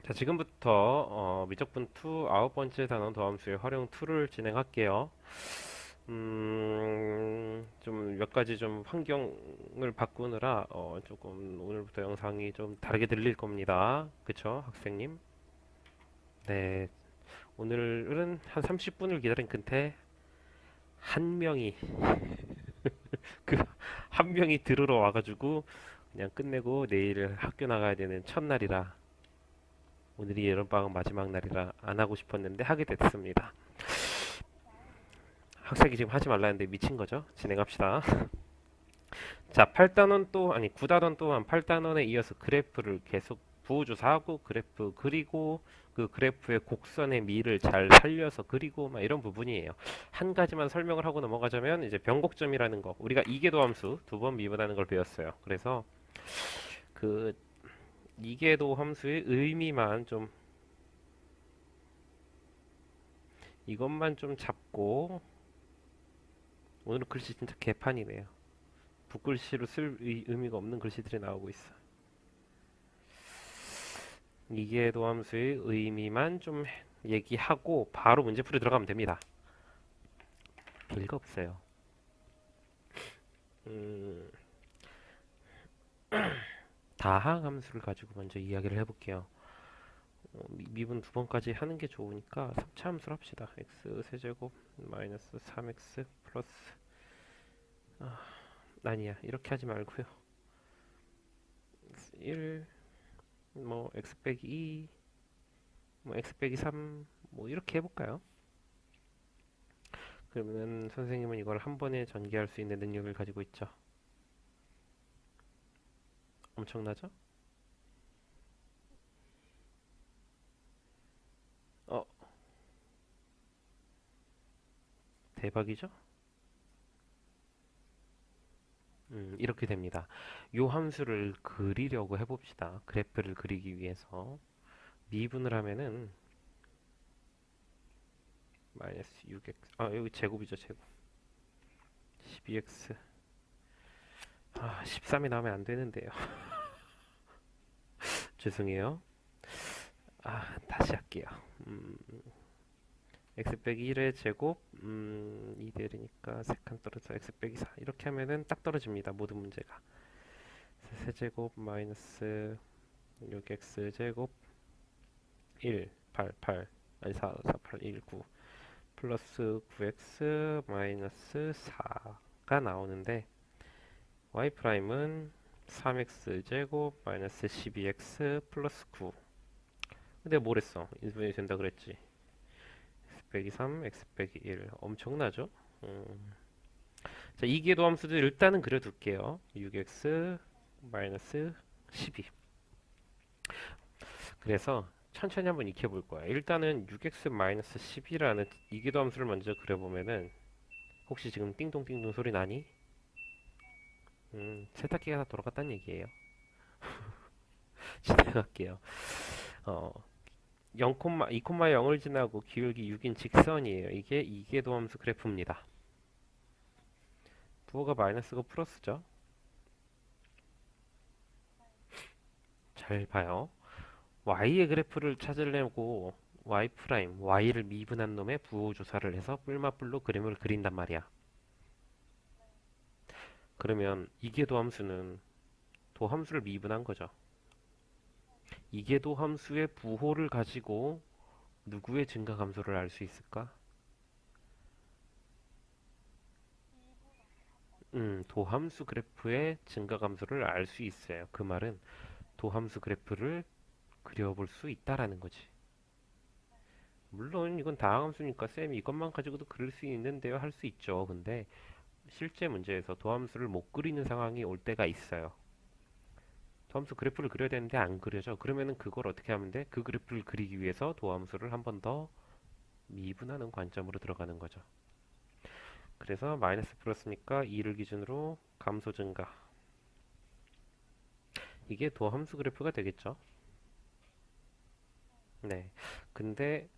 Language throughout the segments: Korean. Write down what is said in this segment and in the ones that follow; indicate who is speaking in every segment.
Speaker 1: 자, 지금부터 미적분 2 아홉 번째 단원 도함수의 활용 2를 진행할게요. 좀 몇 가지 좀 환경을 바꾸느라 조금 오늘부터 영상이 좀 다르게 들릴 겁니다. 그쵸, 학생님? 네, 오늘은 한 30분을 기다린 끝에 한 명이 그 한 명이 들으러 와가지고 그냥 끝내고 내일 학교 나가야 되는 첫날이라 오늘이 여름방학 마지막 날이라 안 하고 싶었는데 하게 됐습니다. 학생이 지금 하지 말라 했는데 미친 거죠? 진행합시다. 자, 8단원 또 아니 9단원 또한 8단원에 이어서 그래프를 계속 부호조사하고 그래프 그리고 그 그래프의 곡선의 미를 잘 살려서 그리고 막 이런 부분이에요. 한 가지만 설명을 하고 넘어가자면 이제 변곡점이라는 거 우리가 이계도 함수 두 번 미분하는 걸 배웠어요. 그래서 그 이계도 함수의 의미만 좀 이것만 좀 잡고 오늘은 글씨 진짜 개판이네요. 붓글씨로 쓸 의미가 없는 글씨들이 나오고 있어. 이계도 함수의 의미만 좀 얘기하고 바로 문제풀이 들어가면 됩니다. 별거 없어요. 음, 다항 함수를 가지고 먼저 이야기를 해볼게요. 미분 두 번까지 하는 게 좋으니까 3차 함수를 합시다. x 세제곱 마이너스 3x 플러스 아, 아니야 이렇게 하지 말고요. x 1 뭐 x 빼기 2 뭐 x 빼기 3 뭐 이렇게 해볼까요? 그러면 선생님은 이걸 한 번에 전개할 수 있는 능력을 가지고 있죠. 엄청나죠? 어, 대박이죠? 이렇게 됩니다. 요 함수를 그리려고 해봅시다. 그래프를 그리기 위해서 미분을 하면은 마이너스 6x 여기 제곱이죠 제곱 12x 13이 나오면 안 되는데요. 죄송해요. 다시 할게요. 음, x 빼기 1의 제곱 2대리니까 3칸 떨어져 x 빼기 4 이렇게 하면은 딱 떨어집니다. 모든 문제가 세제곱 마이너스 6x 제곱 1 8 8 아니 4 4 8 1 9 플러스 9x 마이너스 4가 나오는데 y 프라임은 3x 제곱 마이너스 12x 플러스 9. 근데 뭘 했어? 인수분해 된다 그랬지. x 빼기 3, x 빼기 1. 엄청나죠? 자, 이계도 함수들 일단은 그려둘게요. 6x 마이너스 12. 그래서 천천히 한번 익혀볼 거야. 일단은 6x 마이너스 10이라는 이계도 함수를 먼저 그려보면은 혹시 지금 띵동띵동 소리 나니? 세탁기가 다 돌아갔다는 얘기예요. 진행할게요. 어, 0, 2,0을 지나고 기울기 6인 직선이에요. 이게 이계도 함수 그래프입니다. 부호가 마이너스고 플러스죠. 잘 봐요. y의 그래프를 찾으려고 y 프라임, y를 미분한 놈의 부호 조사를 해서 뿔마뿔로 그림을 그린단 말이야. 그러면 이계도 함수는 도함수를 미분한 거죠. 이계도 함수의 부호를 가지고 누구의 증가 감소를 알 수 있을까? 도함수 그래프의 증가 감소를 알 수 있어요. 그 말은 도함수 그래프를 그려볼 수 있다라는 거지. 물론 이건 다항함수니까 쌤이 이것만 가지고도 그릴 수 있는데요. 할 수 있죠. 근데 실제 문제에서 도함수를 못 그리는 상황이 올 때가 있어요. 도함수 그래프를 그려야 되는데 안 그려져. 그러면은 그걸 어떻게 하면 돼? 그 그래프를 그리기 위해서 도함수를 한 번 더 미분하는 관점으로 들어가는 거죠. 그래서 마이너스 플러스니까 2를 기준으로 감소 증가. 이게 도함수 그래프가 되겠죠. 네. 근데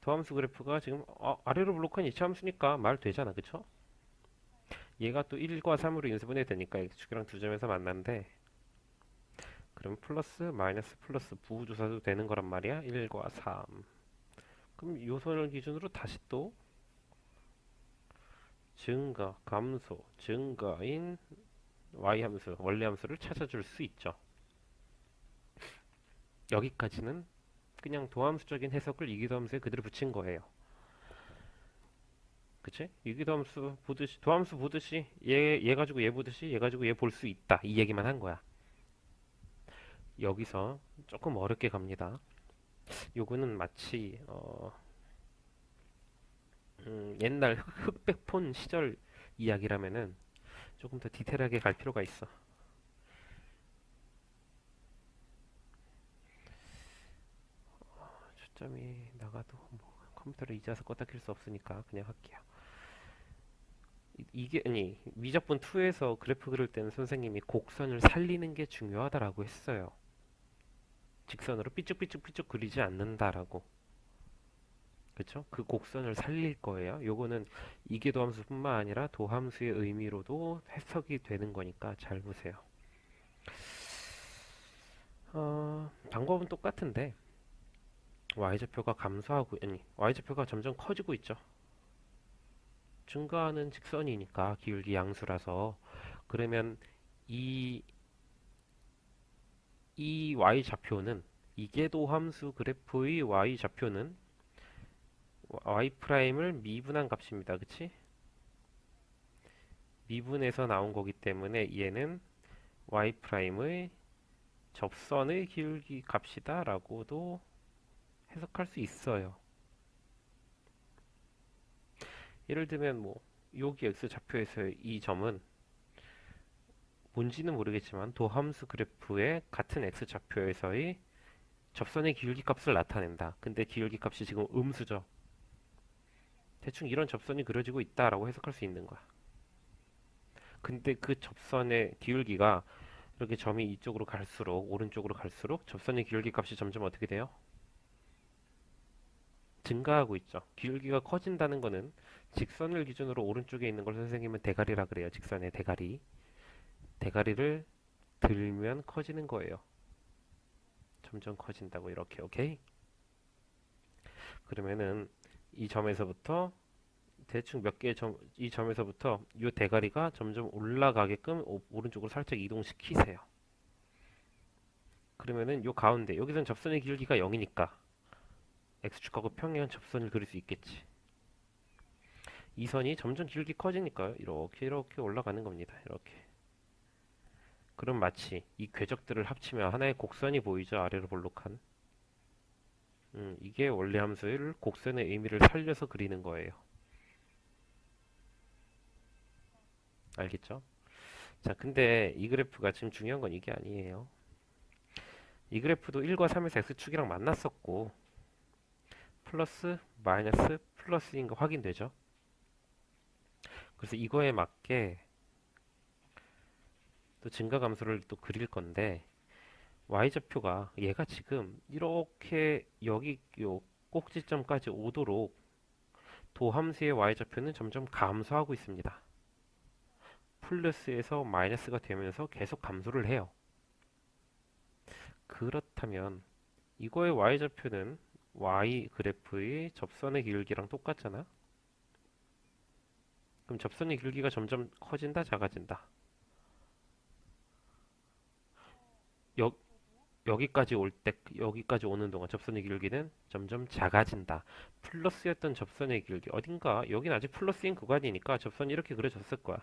Speaker 1: 도함수 그래프가 지금 아래로 블록한 이차함수니까 말 되잖아. 그쵸? 얘가 또 1과 3으로 인수분해 되니까 x축이랑 두 점에서 만난데 그럼 플러스 마이너스 플러스 부호조사도 되는 거란 말이야. 1과 3. 그럼 요 선을 기준으로 다시 또 증가, 감소, 증가인 y 함수, 원래 함수를 찾아줄 수 있죠. 여기까지는 그냥 도함수적인 해석을 이기도함수에 그대로 붙인 거예요. 그치? 이기도함수 보듯이, 도함수 보듯이 얘 가지고 얘 보듯이 얘 가지고 얘 볼 수 있다. 이 얘기만 한 거야. 여기서 조금 어렵게 갑니다. 요거는 마치 옛날 흑백폰 시절 이야기라면은 조금 더 디테일하게 갈 필요가 있어. 초점이 나가도 뭐 컴퓨터를 이제와서 껐다 킬 수 없으니까 그냥 할게요. 이게 아니 미적분 2에서 그래프 그릴 때는 선생님이 곡선을 살리는 게 중요하다라고 했어요. 직선으로 삐쭉삐쭉삐쭉 그리지 않는다라고. 그쵸? 그 곡선을 살릴 거예요. 요거는 이계도함수뿐만 아니라 도함수의 의미로도 해석이 되는 거니까 잘 보세요. 방법은 똑같은데 y좌표가 감소하고 아니 y좌표가 점점 커지고 있죠. 증가하는 직선이니까 기울기 양수라서 그러면 이, 이 y좌표는 이계도함수 그래프의 y좌표는 y''을 미분한 값입니다. 그치? 미분에서 나온 거기 때문에 얘는 y''의 접선의 기울기 값이다 라고도 해석할 수 있어요. 예를 들면 뭐 여기 x좌표에서의 이 점은 뭔지는 모르겠지만 도함수 그래프의 같은 x좌표에서의 접선의 기울기 값을 나타낸다. 근데 기울기 값이 지금 음수죠. 대충 이런 접선이 그려지고 있다라고 해석할 수 있는 거야. 근데 그 접선의 기울기가 이렇게 점이 이쪽으로 갈수록 오른쪽으로 갈수록 접선의 기울기 값이 점점 어떻게 돼요? 증가하고 있죠. 기울기가 커진다는 거는 직선을 기준으로 오른쪽에 있는 걸 선생님은 대가리라 그래요. 직선의 대가리. 대가리를 들면 커지는 거예요. 점점 커진다고 이렇게 오케이? 그러면은 이 점에서부터 대충 몇 개의 점, 이 점에서부터 이 대가리가 점점 올라가게끔 오른쪽으로 살짝 이동시키세요. 그러면은 요 가운데 여기선 접선의 기울기가 0이니까 x축하고 평행한 접선을 그릴 수 있겠지. 이 선이 점점 기울기 커지니까요. 이렇게 이렇게 올라가는 겁니다. 이렇게. 그럼 마치 이 궤적들을 합치면 하나의 곡선이 보이죠. 아래로 볼록한. 이게 원래 함수를 곡선의 의미를 살려서 그리는 거예요. 알겠죠? 자, 근데 이 그래프가 지금 중요한 건 이게 아니에요. 이 그래프도 1과 3에서 x축이랑 만났었고 플러스, 마이너스, 플러스인 거 확인되죠? 그래서 이거에 맞게 또 증가 감소를 또 그릴 건데 y좌표가 얘가 지금 이렇게 여기 요 꼭지점까지 오도록 도함수의 y좌표는 점점 감소하고 있습니다. 플러스에서 마이너스가 되면서 계속 감소를 해요. 그렇다면 이거의 y좌표는 y 그래프의 접선의 기울기랑 똑같잖아. 그럼 접선의 기울기가 점점 커진다, 작아진다. 여, 여기까지 올 때, 여기까지 오는 동안 접선의 기울기는 점점 작아진다. 플러스였던 접선의 기울기 어딘가 여긴 아직 플러스인 구간이니까 접선이 이렇게 그려졌을 거야.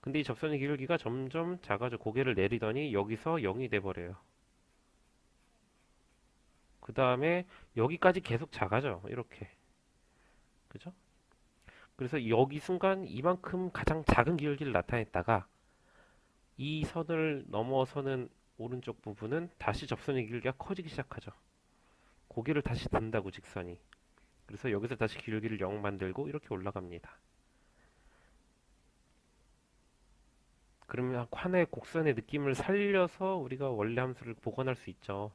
Speaker 1: 근데 이 접선의 기울기가 점점 작아져 고개를 내리더니 여기서 0이 돼버려요. 그 다음에 여기까지 계속 작아져. 이렇게. 그죠? 그래서 여기 순간 이만큼 가장 작은 기울기를 나타냈다가 이 선을 넘어서는 오른쪽 부분은 다시 접선의 기울기가 커지기 시작하죠. 고개를 다시 든다고 직선이. 그래서 여기서 다시 기울기를 0 만들고 이렇게 올라갑니다. 그러면 하나의 곡선의 느낌을 살려서 우리가 원래 함수를 복원할 수 있죠.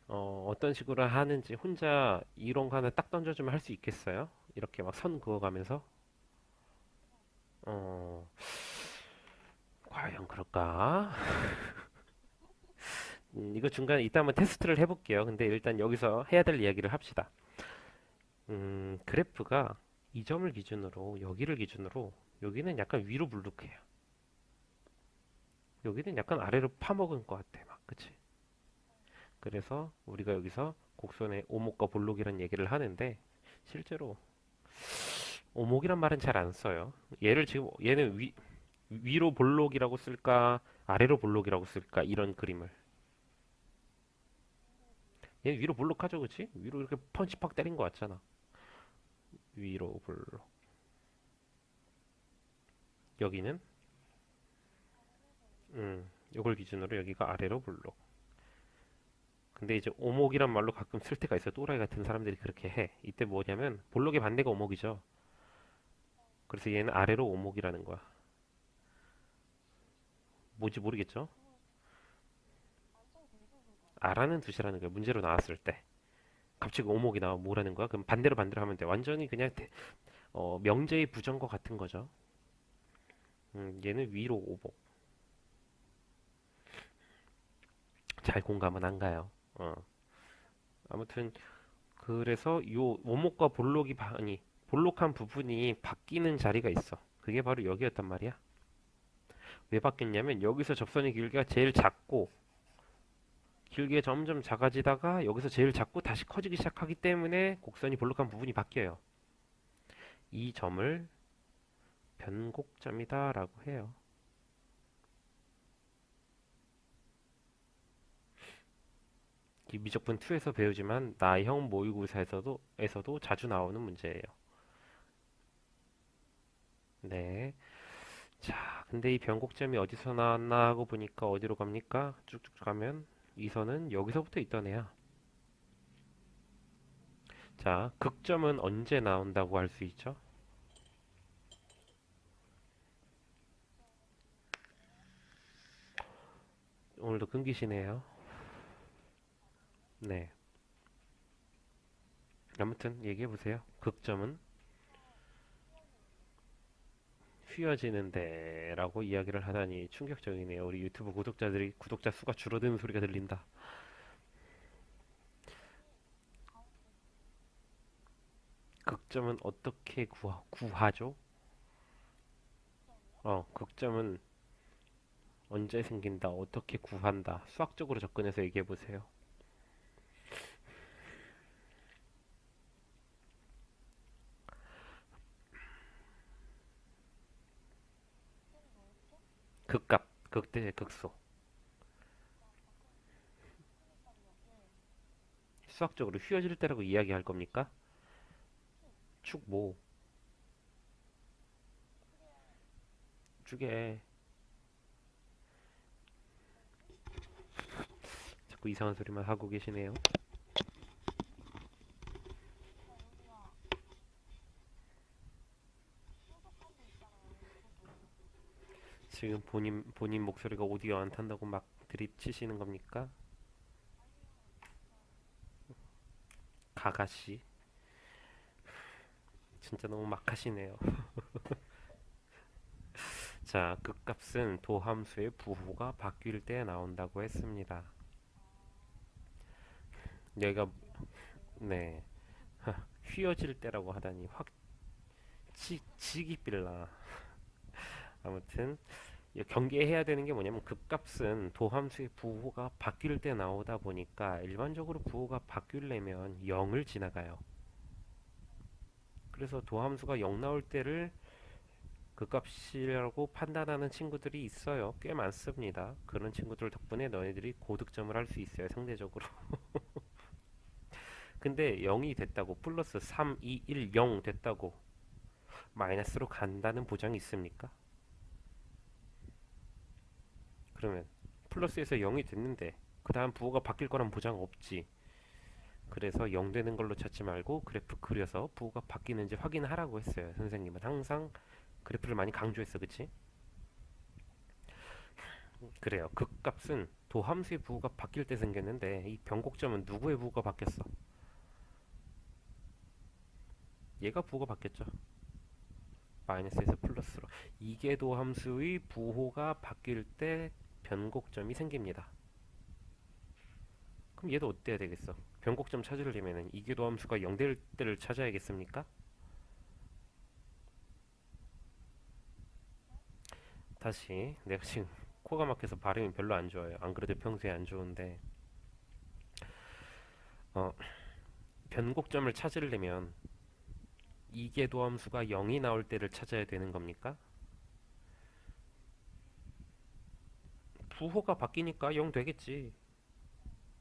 Speaker 1: 어떤 식으로 하는지 혼자 이론 거 하나 딱 던져주면 할 수 있겠어요? 이렇게 막 선 그어가면서. 어, 과연 그럴까? 이거 중간에 이따 한번 테스트를 해볼게요. 근데 일단 여기서 해야 될 이야기를 합시다. 그래프가 이 점을 기준으로, 여기를 기준으로, 여기는 약간 위로 불룩해요. 여기는 약간 아래로 파먹은 것 같아, 막, 그치? 그래서 우리가 여기서 곡선의 오목과 볼록이라는 얘기를 하는데, 실제로 오목이란 말은 잘 안 써요. 얘를 지금, 얘는 위로 볼록이라고 쓸까, 아래로 볼록이라고 쓸까, 이런 그림을. 얘 위로 볼록하죠, 그치? 위로 이렇게 펀치 팍 때린 것 같잖아. 위로 볼록. 여기는 요걸 기준으로 여기가 아래로 볼록. 근데 이제 오목이란 말로 가끔 쓸 때가 있어. 또라이 같은 사람들이 그렇게 해. 이때 뭐냐면 볼록의 반대가 오목이죠. 그래서 얘는 아래로 오목이라는 거야. 뭔지 모르겠죠? 아라는 두시라는 거야. 문제로 나왔을 때. 갑자기 오목이 나와 뭐라는 거야? 그럼 반대로 하면 돼. 완전히 그냥 명제의 부정과 같은 거죠. 얘는 위로 오목. 잘 공감은 안 가요. 아무튼 그래서 요 오목과 볼록이 아니 볼록한 부분이 바뀌는 자리가 있어. 그게 바로 여기였단 말이야. 왜 바뀌었냐면 여기서 접선의 길이가 제일 작고 길게 점점 작아지다가 여기서 제일 작고 다시 커지기 시작하기 때문에 곡선이 볼록한 부분이 바뀌어요. 이 점을 변곡점이다라고 해요. 이 미적분 2에서 배우지만 나형 모의고사에서도 자주 나오는 문제예요. 네. 자, 근데 이 변곡점이 어디서 나왔나 하고 보니까 어디로 갑니까? 쭉쭉 가면 이 선은 여기서부터 있던 애야. 자, 극점은 언제 나온다고 할 수 있죠? 오늘도 끊기시네요. 네. 아무튼 얘기해 보세요. 극점은 휘어지는데라고 이야기를 하다니 충격적이네요. 우리 유튜브 구독자 수가 줄어드는 소리가 들린다. 극점은 어떻게 구하죠? 극점은 언제 생긴다, 어떻게 구한다. 수학적으로 접근해서 얘기해 보세요. 극값, 극대, 극소. 수학적으로 휘어질 때라고 이야기할 겁니까? 축모, 축에 자꾸 이상한 소리만 하고 계시네요. 지금 본인 목소리가 오디오 안 탄다고 막 드립 치시는 겁니까? 가가씨. 진짜 너무 막 하시네요. 자, 극값은 도함수의 부호가 바뀔 때 나온다고 했습니다. 여기가 네 휘어질 때라고 하다니 확 지기 빌라. 아무튼 경계해야 되는 게 뭐냐면 극값은 도함수의 부호가 바뀔 때 나오다 보니까 일반적으로 부호가 바뀌려면 0을 지나가요. 그래서 도함수가 0 나올 때를 극값이라고 판단하는 친구들이 있어요. 꽤 많습니다. 그런 친구들 덕분에 너희들이 고득점을 할 수 있어요. 상대적으로. 근데 0이 됐다고 플러스 3, 2, 1, 0 됐다고 마이너스로 간다는 보장이 있습니까? 그러면 플러스에서 0이 됐는데 그 다음 부호가 바뀔 거란 보장 없지. 그래서 0 되는 걸로 찾지 말고 그래프 그려서 부호가 바뀌는지 확인하라고 했어요. 선생님은 항상 그래프를 많이 강조했어. 그치? 그래요. 극값은 도함수의 부호가 바뀔 때 생겼는데 이 변곡점은 누구의 부호가 바뀌었어? 얘가 부호가 바뀌었죠. 마이너스에서 플러스로. 이계도 함수의 부호가 바뀔 때 변곡점이 생깁니다. 그럼 얘도 어때야 되겠어? 변곡점 찾으려면은 이계도 함수가 0 될 때를 찾아야겠습니까? 다시 내가 지금 코가 막혀서 발음이 별로 안 좋아요. 안 그래도 평소에 안 좋은데 어, 변곡점을 찾으려면 이계도 함수가 0이 나올 때를 찾아야 되는 겁니까? 부호가 바뀌니까 0 되겠지.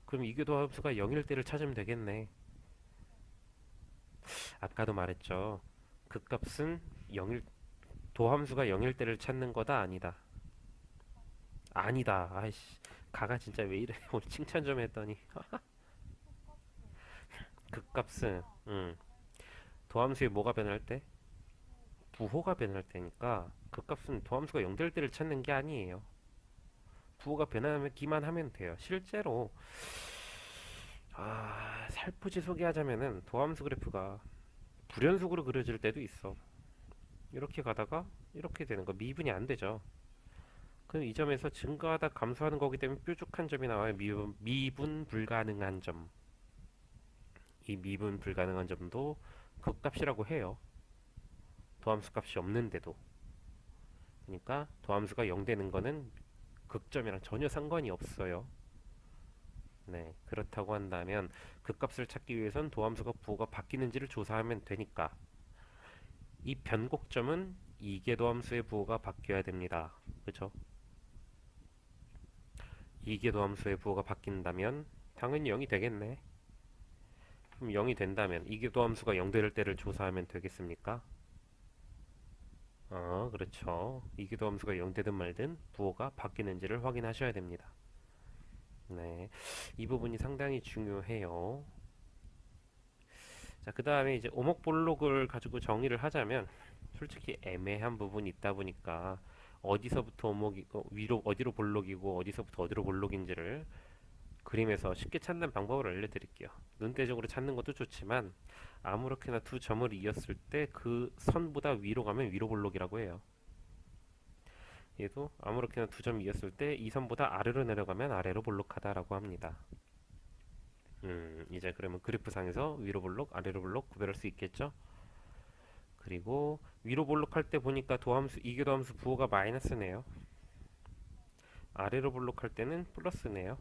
Speaker 1: 그럼 이계도 함수가 0일 때를 찾으면 되겠네. 아까도 말했죠. 극값은 0일, 도함수가 0일 때를 찾는 거다 아니다. 아니다. 아이씨. 가가 진짜 왜 이래. 오늘 칭찬 좀 했더니. 극값은 도함수의 뭐가 변할 때? 부호가 변할 때니까 극값은 도함수가 0 될 때를 찾는 게 아니에요. 부호가 변하기만 하면 돼요. 실제로 살포시 소개하자면은 도함수 그래프가 불연속으로 그려질 때도 있어. 이렇게 가다가 이렇게 되는 거 미분이 안 되죠. 그럼 이 점에서 증가하다 감소하는 거기 때문에 뾰족한 점이 나와요. 미분 불가능한 점. 이 미분 불가능한 점도 극값이라고 해요. 도함수 값이 없는데도. 그러니까 도함수가 0 되는 거는 극점이랑 전혀 상관이 없어요. 네, 그렇다고 한다면 극값을 찾기 위해선 도함수가 부호가 바뀌는지를 조사하면 되니까 이 변곡점은 이계도함수의 부호가 바뀌어야 됩니다. 그죠? 이계도함수의 부호가 바뀐다면 당연히 0이 되겠네. 그럼 0이 된다면 이계도함수가 0 될 때를 조사하면 되겠습니까? 그렇죠. 이계도함수가 0 되든 말든 부호가 바뀌는지를 확인하셔야 됩니다. 네, 이 부분이 상당히 중요해요. 자, 그 다음에 이제 오목볼록을 가지고 정의를 하자면 솔직히 애매한 부분이 있다 보니까 어디서부터 위로 어디로 볼록이고 어디서부터 어디로 볼록인지를 그림에서 쉽게 찾는 방법을 알려드릴게요. 눈대중으로 찾는 것도 좋지만 아무렇게나 두 점을 이었을 때 그 선보다 위로 가면 위로 볼록이라고 해요. 얘도 아무렇게나 두 점 이었을 때 이 선보다 아래로 내려가면 아래로 볼록하다라고 합니다. 이제 그러면 그래프상에서 위로 볼록, 아래로 볼록 구별할 수 있겠죠? 그리고 위로 볼록할 때 보니까 도함수, 이교도함수 부호가 마이너스네요. 아래로 볼록할 때는 플러스네요.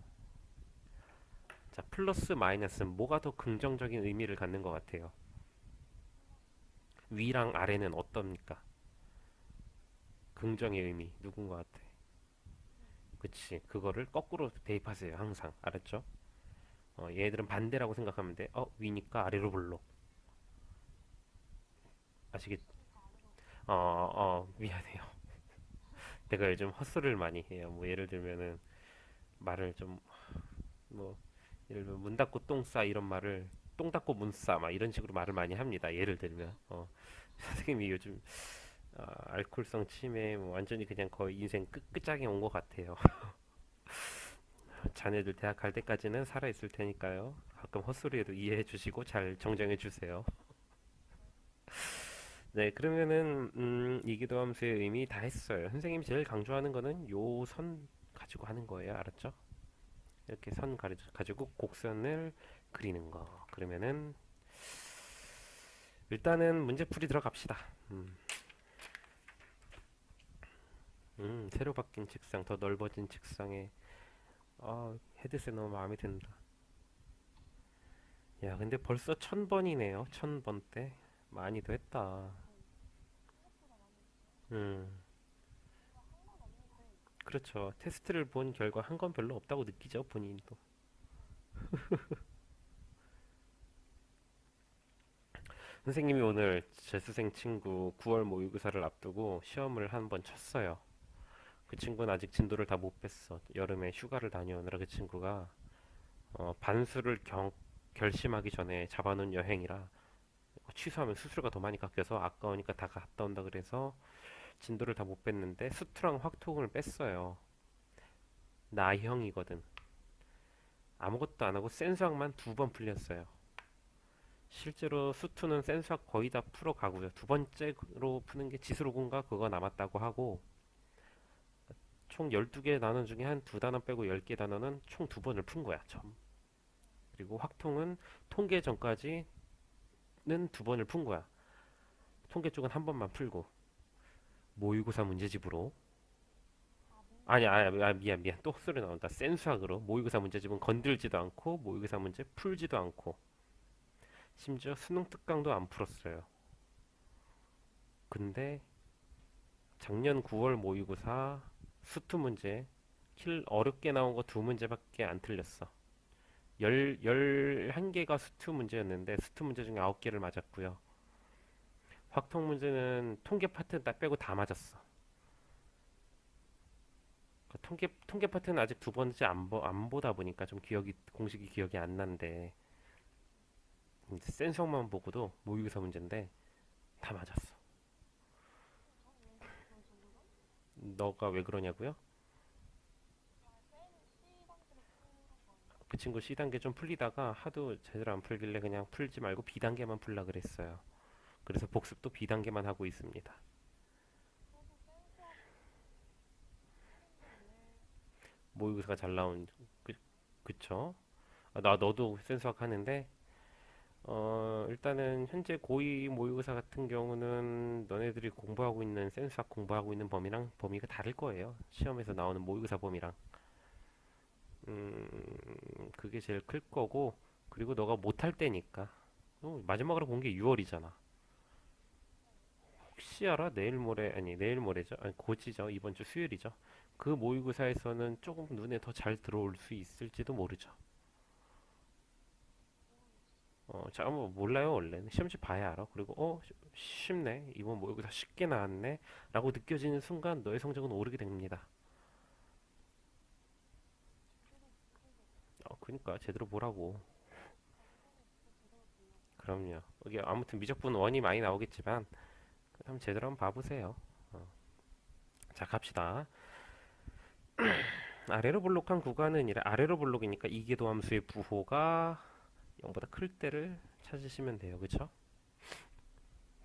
Speaker 1: 자, 플러스 마이너스는 뭐가 더 긍정적인 의미를 갖는 것 같아요? 위랑 아래는 어떻습니까? 긍정의 의미 누군 것 같아? 그치, 그거를 거꾸로 대입하세요. 항상 알았죠? 얘들은 반대라고 생각하면 돼. 위니까 아래로 볼록. 아시겠? 미안해요. 내가 요즘 헛소리를 많이 해요. 뭐 예를 들면은 말을 좀 뭐 예를 들면 문 닫고 똥 싸 이런 말을 똥 닫고 문 싸 막 이런 식으로 말을 많이 합니다. 예를 들면 선생님이 요즘 알코올성 치매 뭐 완전히 그냥 거의 인생 끝장에 온 것 같아요. 자네들 대학 갈 때까지는 살아 있을 테니까요. 가끔 헛소리에도 이해해 주시고 잘 정정해 주세요. 네, 그러면은 이기도 함수의 의미 다 했어요. 선생님이 제일 강조하는 거는 요 선 가지고 하는 거예요. 알았죠? 이렇게 가지고 곡선을 그리는 거. 그러면은 일단은 문제풀이 들어갑시다. 새로 바뀐 책상, 더 넓어진 책상에 헤드셋 너무 마음에 든다. 야, 근데 벌써 1000번이네요. 1000번대. 많이 더 했다. 음, 그렇죠. 테스트를 본 결과 한 건 별로 없다고 느끼죠, 본인도. 선생님이 오늘 재수생 친구 9월 모의고사를 앞두고 시험을 한 번 쳤어요. 그 친구는 아직 진도를 다 못 뺐어. 여름에 휴가를 다녀오느라 그 친구가 반수를 결심하기 전에 잡아놓은 여행이라 취소하면 수수료가 더 많이 깎여서 아까우니까 다 갔다 온다 그래서 진도를 다 못 뺐는데 수투랑 확통을 뺐어요. 나형이거든. 아무것도 안 하고 센 수학만 2번 풀렸어요. 실제로 수투는 센수학 거의 다 풀어가고요. 두 번째로 푸는 게 지수로군가 그거 남았다고 하고 총 12개 단원 중에 한 두 단원 빼고 10개 단원은 총 두 번을 푼 거야. 점. 그리고 확통은 통계 전까지는 두 번을 푼 거야. 통계 쪽은 한 번만 풀고 모의고사 문제집으로 아니야, 미안 또 헛소리 나온다. 센수학으로 모의고사 문제집은 건들지도 않고 모의고사 문제 풀지도 않고 심지어 수능 특강도 안 풀었어요. 근데 작년 9월 모의고사 수투 문제 어렵게 나온 거 두 문제밖에 안 틀렸어. 11개가 수투 문제였는데 수투 문제 중에 9개를 맞았고요. 확통 문제는 통계 파트 딱 빼고 다 맞았어. 그러니까 통계 파트는 아직 두 번째 안 보다 보니까 좀 공식이 기억이 안 난데 이제 센성만 보고도 모의고사 문제인데 다 맞았어. 너가 왜 그러냐고요? 그 친구 C단계 좀 풀리다가 하도 제대로 안 풀길래 그냥 풀지 말고 B단계만 풀라 그랬어요. 그래서 복습도 B단계만 하고 있습니다. 모의고사가 잘 나온 그, 그쵸? 너도 센수학 하는데 일단은 현재 고2 모의고사 같은 경우는 너네들이 공부하고 있는 센수학 공부하고 있는 범위랑 범위가 다를 거예요. 시험에서 나오는 모의고사 범위랑. 그게 제일 클 거고 그리고 너가 못할 때니까 마지막으로 본 게 6월이잖아. 혹시 알아? 내일 모레죠? 아니 고지죠. 이번 주 수요일이죠. 그 모의고사에서는 조금 눈에 더 잘 들어올 수 있을지도 모르죠. 자, 뭐 몰라요 원래는 시험지 봐야 알아. 그리고 쉽네. 이번 모의고사 쉽게 나왔네. 라고 느껴지는 순간 너의 성적은 오르게 됩니다. 그니까 제대로 보라고. 그럼요. 이게 아무튼 미적분 원이 많이 나오겠지만 한번 제대로 한번 봐보세요. 어. 자, 갑시다. 아래로 볼록한 구간은 아래로 볼록이니까 이계도 함수의 부호가 0보다 클 때를 찾으시면 돼요. 그쵸?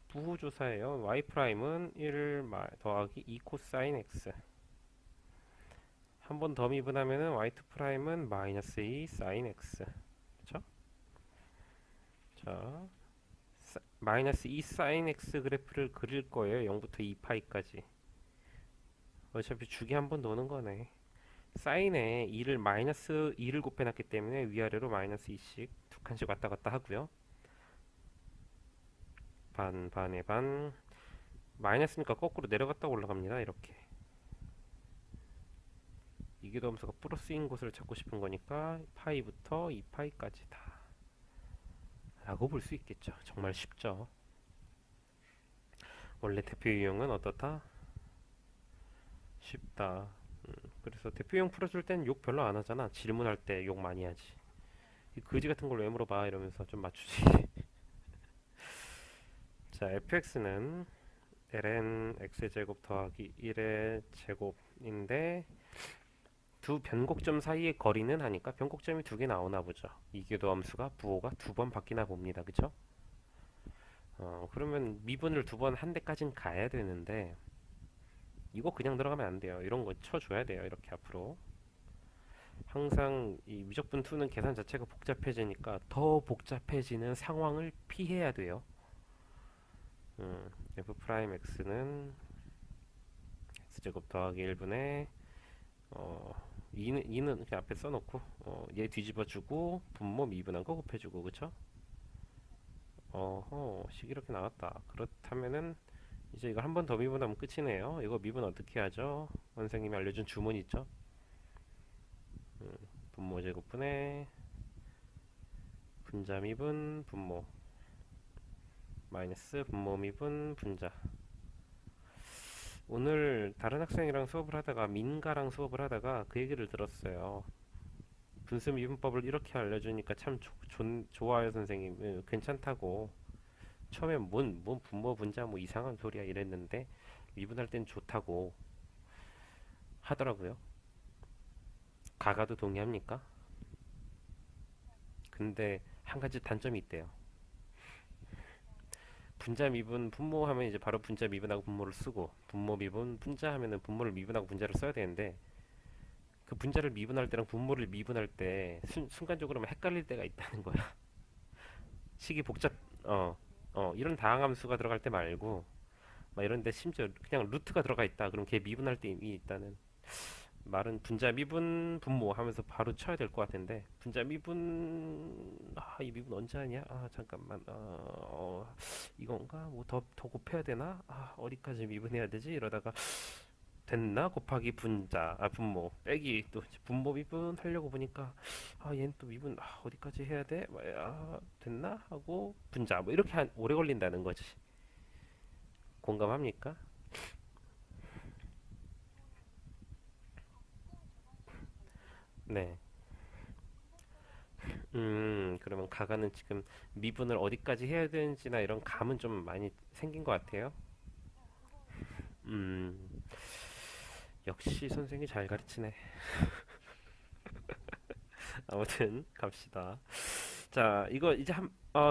Speaker 1: 부호 조사예요. y 프라임은 1 더하기 2 코사인 x. 한 번 더 미분하면은 y2 프라임은 마이너스 2 사인 x. 그쵸? 자, 마이너스 2 사인 x 그래프를 그릴 거예요. 0부터 2파이까지. 어차피 주기 한 번 노는 거네. 사인에 2를 마이너스 2를 곱해놨기 때문에 위아래로 마이너스 2씩 두 칸씩 왔다 갔다 하고요. 반에 반. 마이너스니까 거꾸로 내려갔다 올라갑니다. 이렇게. 이기도 함수가 플러스인 곳을 찾고 싶은 거니까 파이부터 2파이까지 다 라고 볼 수 있겠죠. 정말 쉽죠. 원래 대표 유형은 어떻다? 쉽다. 그래서 대표 유형 풀어줄 땐 욕 별로 안 하잖아. 질문할 때 욕 많이 하지. 이 거지 같은 걸 왜 물어봐 이러면서 좀 맞추지. 자, fx는 ln x제곱 더하기 1의 제곱인데 두 변곡점 사이의 거리는 하니까 변곡점이 두 개 나오나 보죠. 이계도 함수가 부호가 두 번 바뀌나 봅니다. 그쵸? 그러면 미분을 두 번 한 대까진 가야 되는데 이거 그냥 들어가면 안 돼요. 이런 거 쳐줘야 돼요. 이렇게 앞으로. 항상 이 미적분 2는 계산 자체가 복잡해지니까 더 복잡해지는 상황을 피해야 돼요. f 프라임 x는 x제곱 더하기 1분의 2는 그냥 앞에 써놓고 얘 뒤집어주고 분모 미분한 거 곱해주고 그쵸? 식 이렇게 나왔다. 그렇다면은 이제 이거 한 번 더 미분하면 끝이네요. 이거 미분 어떻게 하죠? 선생님이 알려준 주문 있죠? 분모 제곱분의 분자 미분 분모 마이너스 분모 미분 분자. 오늘 다른 학생이랑 수업을 하다가 민가랑 수업을 하다가 그 얘기를 들었어요. 분수 미분법을 이렇게 알려주니까 참 좋아요 선생님. 괜찮다고. 처음에 뭔 분모 분자 뭐 이상한 소리야 이랬는데 미분할 땐 좋다고 하더라고요. 가가도 동의합니까? 근데 한 가지 단점이 있대요. 분자 미분 분모 하면 이제 바로 분자 미분하고 분모를 쓰고, 분모 미분 분자 하면은 분모를 미분하고 분자를 써야 되는데, 그 분자를 미분할 때랑 분모를 미분할 때 순간적으로 막 헷갈릴 때가 있다는 거야. 식이 복잡 어 이런 다항함수가 들어갈 때 말고, 막 이런데 심지어 그냥 루트가 들어가 있다 그럼 걔 미분할 때 이미 있다는 말은, 분자 미분 분모 하면서 바로 쳐야 될 것 같은데, 분자 미분, 이 미분 언제 하냐, 잠깐만, 이건가, 뭐 더 곱해야 되나, 어디까지 미분해야 되지, 이러다가 됐나 곱하기 분자, 분모 빼기, 또 이제 분모 미분 하려고 보니까 얘는 또 미분, 어디까지 해야 돼, 됐나 하고 분자, 뭐 이렇게 오래 걸린다는 거지. 공감합니까? 네. 그러면 가가는 지금 미분을 어디까지 해야 되는지나 이런 감은 좀 많이 생긴 것 같아요. 음, 역시 선생이 잘 가르치네. 아무튼 갑시다. 자, 이거 이제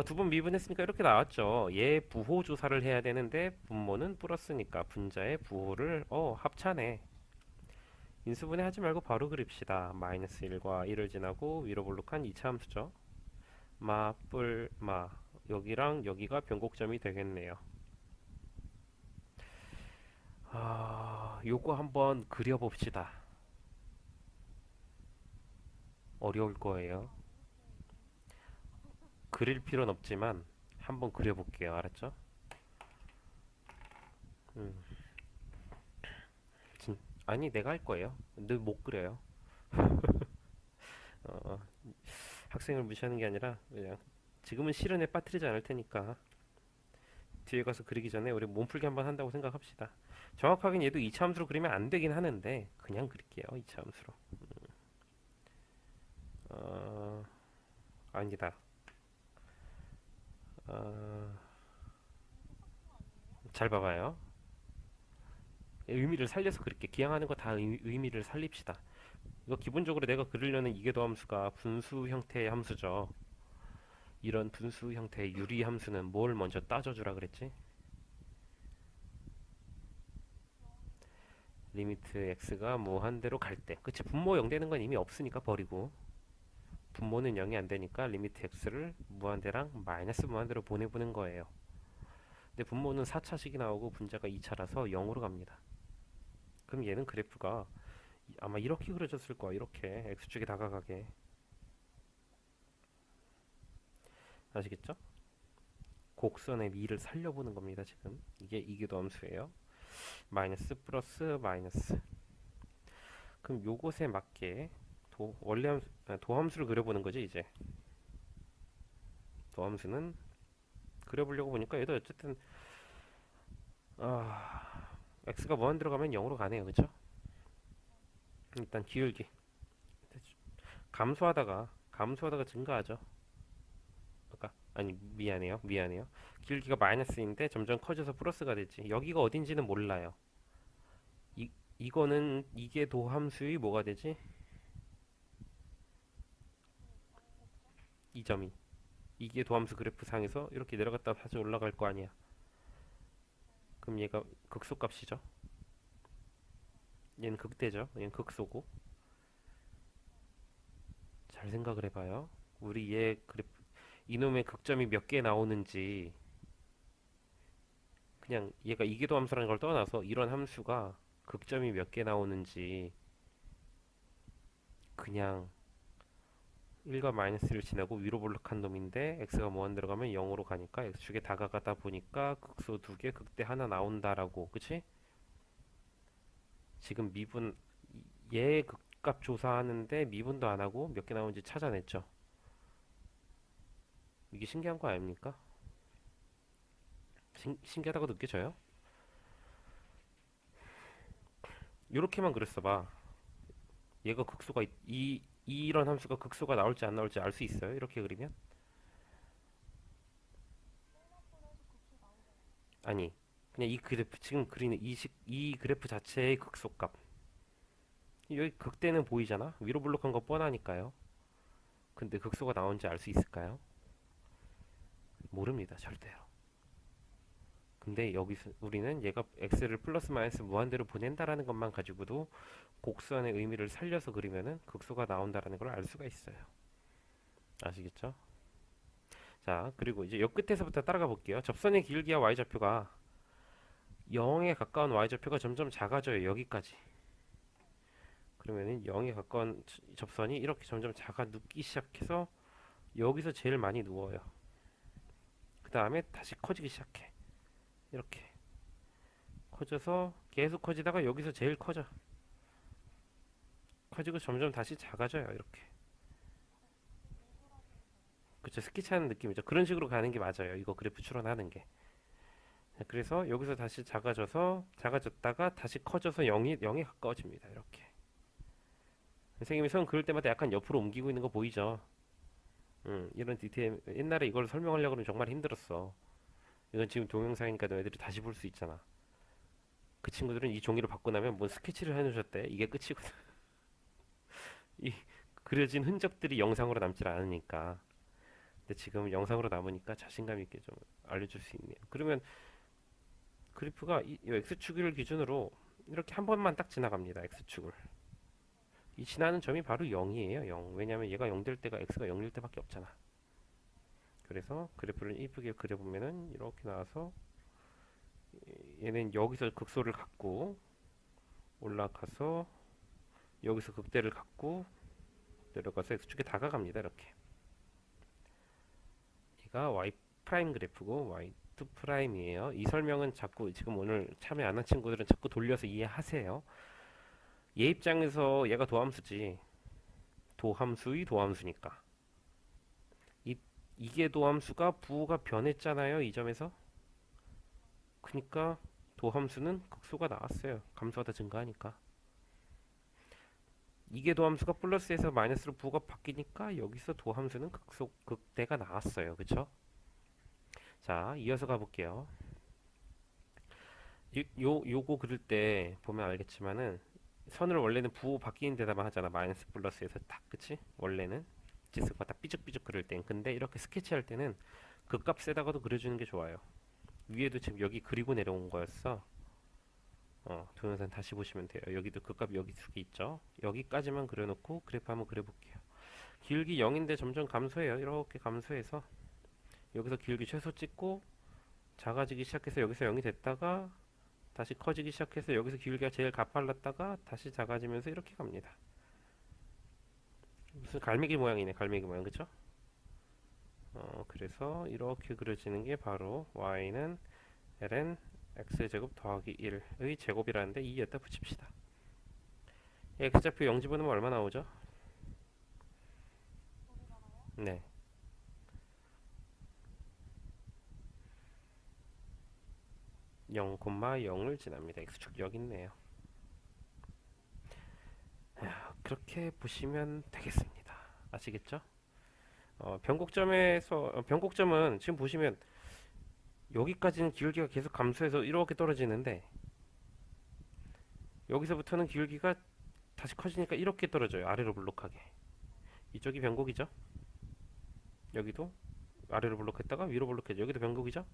Speaker 1: 두 번 미분했으니까 이렇게 나왔죠. 얘 부호 조사를 해야 되는데 분모는 플러스니까 분자의 부호를 합차네. 인수분해 하지 말고 바로 그립시다. 마이너스 1과 1을 지나고 위로 볼록한 2차 함수죠. 마 여기랑 여기가 변곡점이 되겠네요. 요거 한번 그려봅시다. 어려울 거예요. 그릴 필요는 없지만 한번 그려볼게요. 알았죠? 음, 진, 아니 내가 할 거예요. 근데 못 그려요. 어, 학생을 무시하는 게 아니라 그냥 지금은 실현에 빠뜨리지 않을 테니까 뒤에 가서 그리기 전에 우리 몸풀기 한번 한다고 생각합시다. 정확하게는 얘도 2차 함수로 그리면 안 되긴 하는데 그냥 그릴게요. 2차 함수로. 어, 아니다. 어, 잘 봐봐요. 의미를 살려서 그릴게. 기항하는 거 다 의미를 살립시다. 이거 기본적으로 내가 그리려는 이계도 함수가 분수 형태의 함수죠. 이런 분수 형태의 유리 함수는 뭘 먼저 따져주라 그랬지? 리미트 x가 무한대로 갈 때. 그치? 분모 0 되는 건 이미 없으니까 버리고, 분모는 0이 안 되니까 리미트 x를 무한대랑 마이너스 무한대로 보내보는 거예요. 근데 분모는 4차식이 나오고 분자가 2차라서 0으로 갑니다. 그럼 얘는 그래프가 아마 이렇게 그려졌을 거야. 이렇게 x축에 다가가게. 아시겠죠? 곡선의 미를 살려보는 겁니다. 지금 이게 이계도 함수예요. 마이너스 플러스 마이너스. 그럼 요것에 맞게 도함수를 그려보는 거지. 이제 도함수는 그려보려고 보니까 얘도 어쨌든 x가 무한 들어가면 0으로 가네요. 그쵸? 일단 기울기 감소하다가 증가하죠. 아니, 미안해요. 기울기가 마이너스인데 점점 커져서 플러스가 되지. 여기가 어딘지는 몰라요. 이거는 이게 도함수의 뭐가 되지? 이 점이. 이게 도함수 그래프 상에서 이렇게 내려갔다 다시 올라갈 거 아니야. 그럼 얘가 극소값이죠. 얘는 극대죠. 얘는 극소고. 잘 생각을 해봐요. 우리 얘 그래프 이놈의 극점이 몇 개 나오는지, 그냥 얘가 이계도 함수라는 걸 떠나서 이런 함수가 극점이 몇 개 나오는지 그냥 1과 마이너스를 지나고 위로 볼록한 놈인데 x가 무한 들어가면 0으로 가니까 x축에 다가가다 보니까 극소 2개 극대 하나 나온다라고. 그치? 지금 미분 얘 극값 조사하는데 미분도 안 하고 몇 개 나오는지 찾아냈죠. 이게 신기한 거 아닙니까? 신기하다고 느껴져요? 이렇게만 그렸어 봐. 얘가 극소가 이런 함수가 극소가 나올지 안 나올지 알 수 있어요? 이렇게 그리면? 아니, 그냥 이 그래프 지금 그리는 이 그래프 자체의 극소값. 여기 극대는 보이잖아? 위로 블록한 거 뻔하니까요. 근데 극소가 나온지 알 수 있을까요? 모릅니다, 절대로. 근데 여기서 우리는 얘가 x를 플러스 마이너스 무한대로 보낸다라는 것만 가지고도 곡선의 의미를 살려서 그리면은 극소가 나온다라는 걸 알 수가 있어요. 아시겠죠? 자, 그리고 이제 여 끝에서부터 따라가 볼게요. 접선의 길기와 y좌표가 0에 가까운 y좌표가 점점 작아져요. 여기까지. 그러면은 0에 가까운 접선이 이렇게 점점 작아 눕기 시작해서 여기서 제일 많이 누워요. 그 다음에 다시 커지기 시작해. 이렇게 커져서 계속 커지다가 여기서 제일 커지고 점점 다시 작아져요. 이렇게. 그쵸, 스케치하는 느낌이죠. 그런 식으로 가는 게 맞아요. 이거 그래프 추론하는 게. 그래서 여기서 다시 작아졌다가 다시 커져서 0에 가까워집니다. 이렇게. 선생님이 선 그을 때마다 약간 옆으로 옮기고 있는 거 보이죠? 이런 디테일, 옛날에 이걸 설명하려고 하면 정말 힘들었어. 이건 지금 동영상이니까 너희들이 다시 볼 수 있잖아. 그 친구들은 이 종이를 받고 나면 뭔 스케치를 해놓으셨대. 이게 끝이거든. 이 그려진 흔적들이 영상으로 남질 않으니까. 근데 지금 영상으로 남으니까 자신감 있게 좀 알려줄 수 있네요. 그러면 그래프가 이 x축을 기준으로 이렇게 한 번만 딱 지나갑니다. x축을. 이 지나는 점이 바로 0이에요. 0. 왜냐면 얘가 0 될 때가 x가 0일 때밖에 없잖아. 그래서 그래프를 이쁘게 그려보면은 이렇게 나와서 얘는 여기서 극소를 갖고 올라가서 여기서 극대를 갖고 내려가서 x축에 다가갑니다. 이렇게. 얘가 y 프라임 그래프고 y2 프라임이에요. 이 설명은 자꾸 지금 오늘 참여 안 한 친구들은 자꾸 돌려서 이해하세요. 얘 입장에서 얘가 도함수지. 도함수의 도함수니까. 이게 도함수가 부호가 변했잖아요. 이 점에서. 그니까 도함수는 극소가 나왔어요. 감소하다 증가하니까. 이게 도함수가 플러스에서 마이너스로 부호가 바뀌니까 여기서 도함수는 극대가 나왔어요. 그쵸? 자, 이어서 가볼게요. 요거 그릴 때 보면 알겠지만은 선을 원래는 부호 바뀌는 데다만 하잖아. 마이너스 플러스에서 딱, 그치? 원래는 지스가 딱 삐죽삐죽 그릴 땐. 근데 이렇게 스케치할 때는 극값에다가도 그려주는 게 좋아요. 위에도 지금 여기 그리고 내려온 거였어. 동영상 다시 보시면 돼요. 여기도 극값 여기 두 개 있죠. 여기까지만 그려놓고 그래프 한번 그려볼게요. 길기 0인데 점점 감소해요. 이렇게 감소해서 여기서 길기 최소 찍고 작아지기 시작해서 여기서 0이 됐다가 다시 커지기 시작해서 여기서 길기가 제일 가팔랐다가 다시 작아지면서 이렇게 갑니다. 무슨 갈매기 모양이네. 갈매기 모양, 그쵸? 그래서 이렇게 그려지는 게 바로 y는 ln x제곱 더하기 1의 제곱이라는데 2였다 붙입시다. x좌표 0 집어넣으면 얼마 나오죠? 네. 0, 0을 지납니다. x축 여기 있네요. 그렇게 보시면 되겠습니다. 아시겠죠? 변곡점은 지금 보시면 여기까지는 기울기가 계속 감소해서 이렇게 떨어지는데 여기서부터는 기울기가 다시 커지니까 이렇게 떨어져요. 아래로 블록하게. 이쪽이 변곡이죠. 여기도 아래로 블록했다가 위로 블록해져. 여기도 변곡이죠.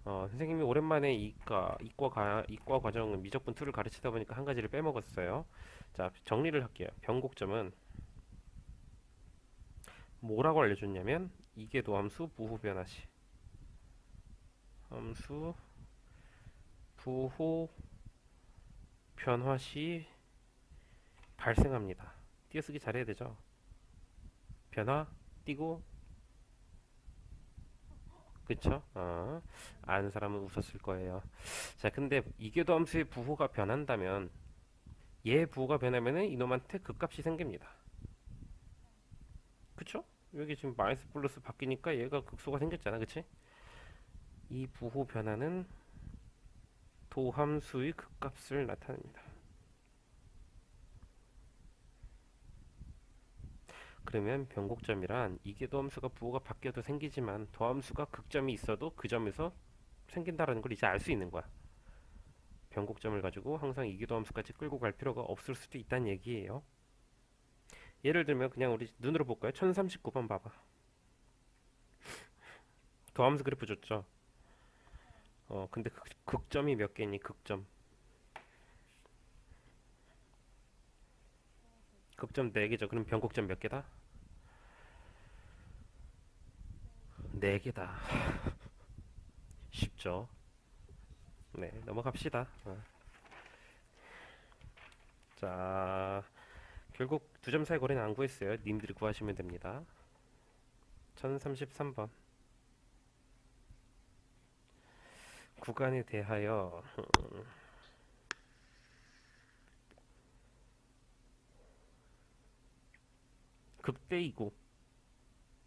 Speaker 1: 선생님이 오랜만에 이과 과정 미적분 2를 가르치다 보니까 한 가지를 빼먹었어요. 자, 정리를 할게요. 변곡점은 뭐라고 알려줬냐면 이계도함수 부호 변화 시 함수 부호 변화 시 발생합니다. 띄어쓰기 잘해야 되죠. 변화 띄고 그쵸? 아는 사람은 웃었을 거예요. 자, 근데 이계도함수의 부호가 변한다면 얘 부호가 변하면은 이놈한테 극값이 생깁니다. 그쵸? 여기 지금 마이너스 플러스 바뀌니까 얘가 극소가 생겼잖아. 그치? 이 부호 변화는 도함수의 극값을 나타냅니다. 그러면 변곡점이란 이게 도함수가 부호가 바뀌어도 생기지만 도함수가 극점이 있어도 그 점에서 생긴다라는 걸 이제 알 수 있는 거야. 변곡점을 가지고 항상 이기도함수까지 끌고 갈 필요가 없을 수도 있다는 얘기예요. 예를 들면 그냥 우리 눈으로 볼까요? 1039번 봐봐. 도함수 그래프 줬죠. 근데 극점이 몇 개니? 극점. 극점 4개죠. 그럼 변곡점 몇 개다? 4개다. 쉽죠? 네, 넘어갑시다. 자, 결국 두 점 사이 거리는 안 구했어요. 님들이 구하시면 됩니다. 1033번. 구간에 대하여 극대이고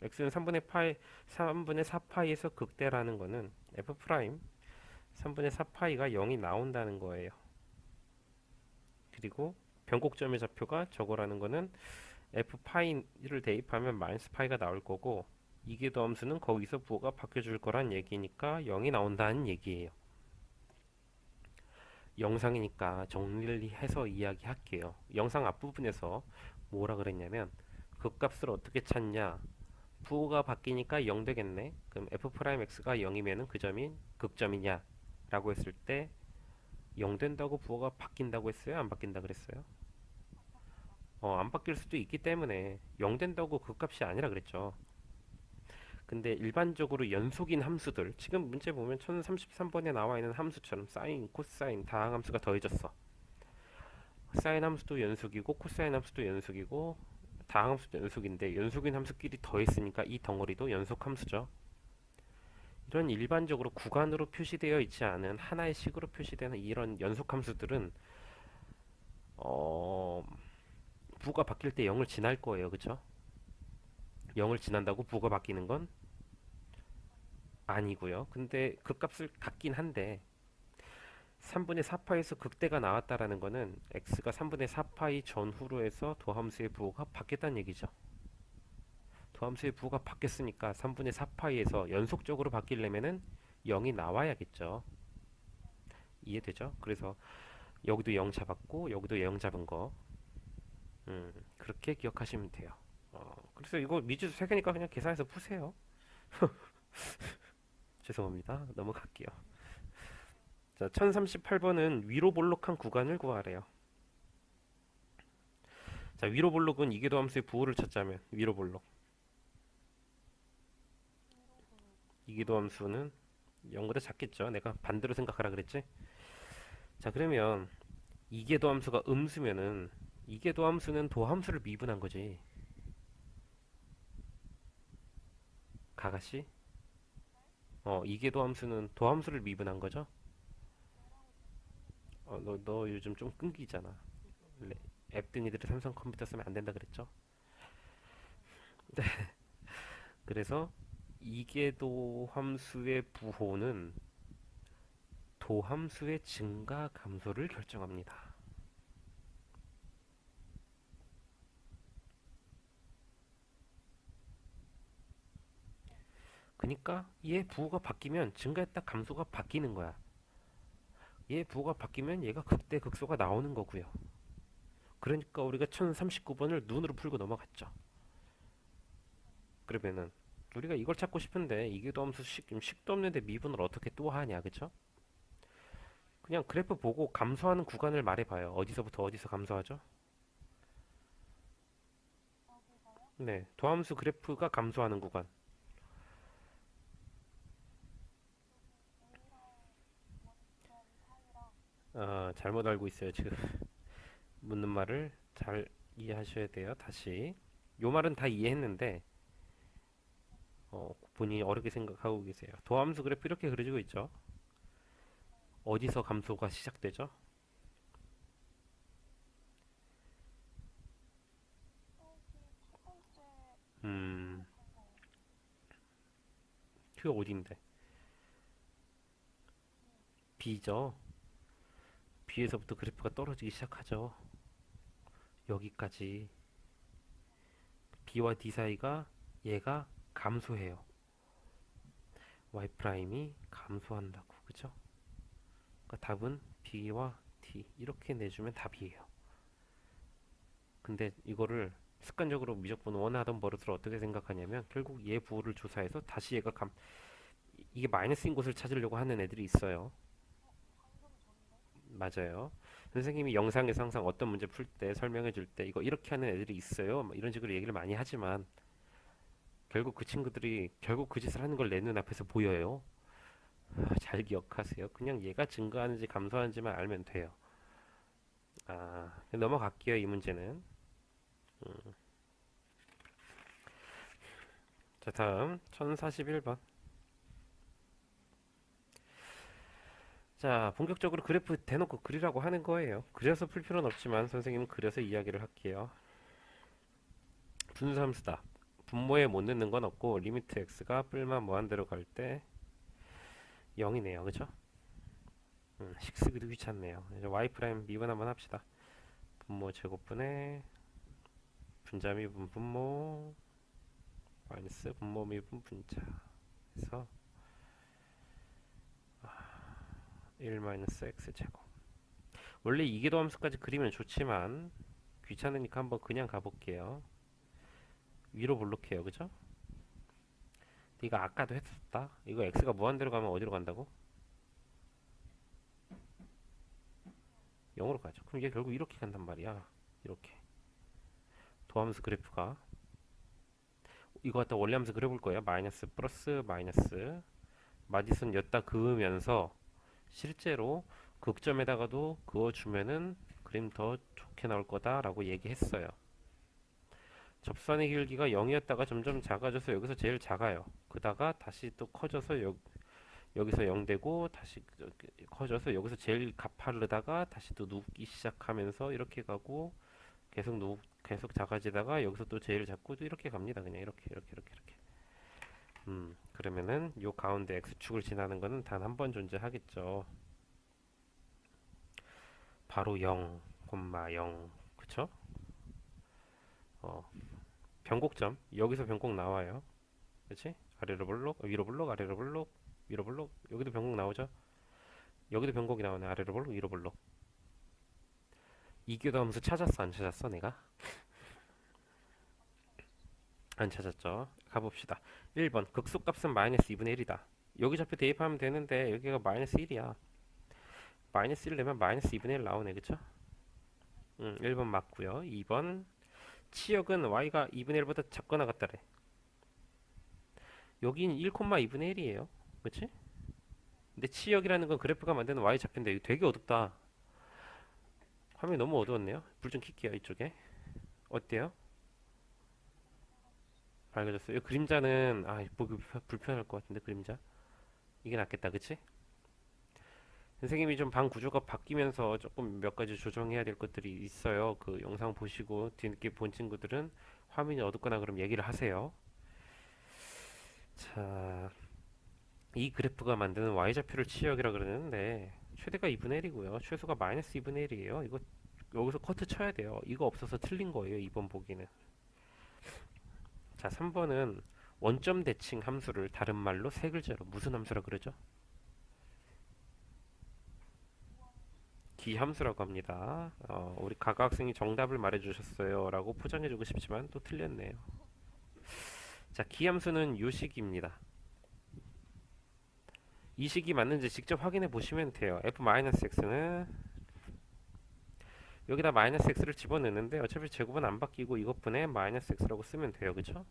Speaker 1: x는 3분의 4파이에서 극대라는 거는 f 프라임 3분의 4파이가 0이 나온다는 거예요. 그리고 변곡점의 좌표가 저거라는 거는 f 파이를 대입하면 마이너스 파이가 나올 거고 이계도 함수는 거기서 부호가 바뀌어줄 거란 얘기니까 0이 나온다는 얘기예요. 영상이니까 정리를 해서 이야기할게요. 영상 앞부분에서 뭐라 그랬냐면 극값을 어떻게 찾냐, 부호가 바뀌니까 0 되겠네. 그럼 f 프라임 x가 0이면은 그 점이 극점이냐 라고 했을 때 0 된다고 부호가 바뀐다고 했어요? 안 바뀐다 그랬어요? 안 바뀔 수도 있기 때문에 0 된다고 극값이 아니라 그랬죠. 근데 일반적으로 연속인 함수들, 지금 문제 보면 1033번에 나와 있는 함수처럼 사인, 코사인, 다항함수가 더해졌어. 사인 함수도 연속이고 코사인 함수도 연속이고 다항함수도 연속인데 연속인 함수끼리 더했으니까 이 덩어리도 연속 함수죠. 이런 일반적으로 구간으로 표시되어 있지 않은 하나의 식으로 표시되는 이런 연속 함수들은 어, 부가 바뀔 때 0을 지날 거예요. 그쵸? 0을 지난다고 부가 바뀌는 건 아니고요. 근데 그 값을 갖긴 한데 3분의 4파에서 극대가 나왔다라는 거는 x가 3분의 4파이 전후로 해서 도함수의 부호가 바뀌었다는 얘기죠. 도함수의 부호가 바뀌었으니까 3분의 4파이에서 연속적으로 바뀌려면은 0이 나와야겠죠. 이해되죠? 그래서 여기도 0 잡았고 여기도 0 잡은 거 그렇게 기억하시면 돼요. 그래서 이거 미지수 3개니까 그냥 계산해서 푸세요. 죄송합니다. 넘어갈게요. 자, 1038번은 위로 볼록한 구간을 구하래요. 자, 위로 볼록은 이계도 함수의 부호를 찾자면 위로 볼록. 이계도 함수는 0보다 작겠죠. 내가 반대로 생각하라 그랬지? 자, 그러면 이계도 함수가 음수면은 이계도 함수는 도함수를 미분한 거지. 가가씨? 이계도 함수는 도함수를 미분한 거죠? 너 요즘 좀 끊기잖아. 앱등이들이 삼성 컴퓨터 쓰면 안 된다 그랬죠? 그래서 이계도 함수의 부호는 도함수의 증가 감소를 결정합니다. 그러니까 얘 부호가 바뀌면 증가했다 감소가 바뀌는 거야. 얘 부호가 바뀌면 얘가 극대 극소가 나오는 거고요. 그러니까 우리가 1039번을 눈으로 풀고 넘어갔죠. 그러면은 우리가 이걸 찾고 싶은데 이계도 함수 식도 없는데 미분을 어떻게 또 하냐, 그쵸? 그냥 그래프 보고 감소하는 구간을 말해봐요. 어디서부터 어디서 감소하죠? 네, 도함수 그래프가 감소하는 구간. 잘못 알고 있어요. 지금 묻는 말을 잘 이해하셔야 돼요. 다시. 요 말은 다 이해했는데 본인이 어렵게 생각하고 계세요. 도함수 그래프 이렇게 그려지고 있죠. 어디서 감소가 시작되죠? 음, 그 어딘데? B죠. B에서부터 그래프가 떨어지기 시작하죠. 여기까지. B와 D 사이가 얘가 감소해요. Y 프라임이 감소한다고. 그죠? 그러니까 답은 B와 D 이렇게 내주면 답이에요. 근데 이거를 습관적으로 무조건 원하던 버릇을 어떻게 생각하냐면 결국 얘 부호를 조사해서 다시 얘가 이게 마이너스인 곳을 찾으려고 하는 애들이 있어요. 맞아요. 선생님이 영상에서 항상 어떤 문제 풀 때 설명해 줄 때 이거 이렇게 하는 애들이 있어요. 뭐 이런 식으로 얘기를 많이 하지만 결국 그 친구들이 결국 그 짓을 하는 걸 내 눈앞에서 보여요. 잘 기억하세요. 그냥 얘가 증가하는지 감소하는지만 알면 돼요. 넘어갈게요. 이 문제는. 자, 다음 1041번. 자, 본격적으로 그래프 대놓고 그리라고 하는 거예요. 그려서 풀 필요는 없지만 선생님은 그려서 이야기를 할게요. 분수함수다. 분모에 못 넣는 건 없고 리미트 x가 뿔만 무한대로 갈 때 0이네요. 그죠? 식쓰기도 귀찮네요. 이제 y 프라임 미분 한번 합시다. 분모 제곱분의 분자 미분 분모 마이너스 분모 미분 분자 해서 1 마이너스 x 제곱. 원래 이계도 함수까지 그리면 좋지만 귀찮으니까 한번 그냥 가볼게요. 위로 볼록해요. 그죠? 이거 아까도 했었다. 이거 x가 무한대로 가면 어디로 간다고? 0으로 가죠. 그럼 얘 결국 이렇게 간단 말이야. 이렇게. 도함수 그래프가 이거 갖다 원래함수 그려볼 거예요. 마이너스 플러스 마이너스 마디슨 엿다 그으면서 실제로 극점에다가도 그어주면은 그림 더 좋게 나올 거다라고 얘기했어요. 접선의 길기가 0이었다가 점점 작아져서 여기서 제일 작아요. 그다가 다시 또 커져서 여기서 0 되고 다시 커져서 여기서 제일 가파르다가 다시 또 눕기 시작하면서 이렇게 가고 계속 작아지다가 여기서 또 제일 작고 또 이렇게 갑니다. 그냥 이렇게. 그러면은 요 가운데 x축을 지나는 거는 단 한 번 존재하겠죠. 바로 0, 0. 그쵸? 변곡점. 여기서 변곡 나와요. 그치? 아래로 볼록, 위로 볼록, 아래로 볼록, 위로 볼록. 여기도 변곡 나오죠? 여기도 변곡이 나오네. 아래로 볼록, 위로 볼록. 이교도 함수 찾았어, 안 찾았어, 내가? 안 찾았죠? 가봅시다. 1번. 극소값은 마이너스 2분의 1이다. 여기 좌표 대입하면 되는데 여기가 마이너스 1이야. 마이너스 1 내면 마이너스 2분의 1 나오네. 그쵸? 1번 맞고요. 2번. 치역은 y가 2분의 1보다 작거나 같다래. 여긴 1,2분의 1이에요. 그치? 근데 치역이라는 건 그래프가 만드는 y 좌표인데 이거 되게 어둡다. 화면이 너무 어두웠네요. 불 좀 켤게요. 이쪽에. 어때요? 밝아졌어요. 이 그림자는 보기 불편할 것 같은데 그림자. 이게 낫겠다. 그치? 선생님이 좀 방 구조가 바뀌면서 조금 몇 가지 조정해야 될 것들이 있어요. 그 영상 보시고 뒤늦게 본 친구들은 화면이 어둡거나 그럼 얘기를 하세요. 자, 이 그래프가 만드는 y좌표를 치역이라 그러는데 최대가 2분의 1이고요. 최소가 마이너스 2분의 1이에요. 이거 여기서 커트 쳐야 돼요. 이거 없어서 틀린 거예요. 2번 보기는. 자, 3번은 원점 대칭 함수를 다른 말로 세 글자로 무슨 함수라 그러죠? 기함수라고 합니다. 우리 각 학생이 정답을 말해주셨어요 라고 포장해주고 싶지만 또 틀렸네요. 자, 기함수는 요식입니다. 이 식이 맞는지 직접 확인해 보시면 돼요. f-x는 여기다 마이너스 x를 집어넣는데 어차피 제곱은 안 바뀌고 이것 분의 마이너스 x라고 쓰면 돼요. 그쵸?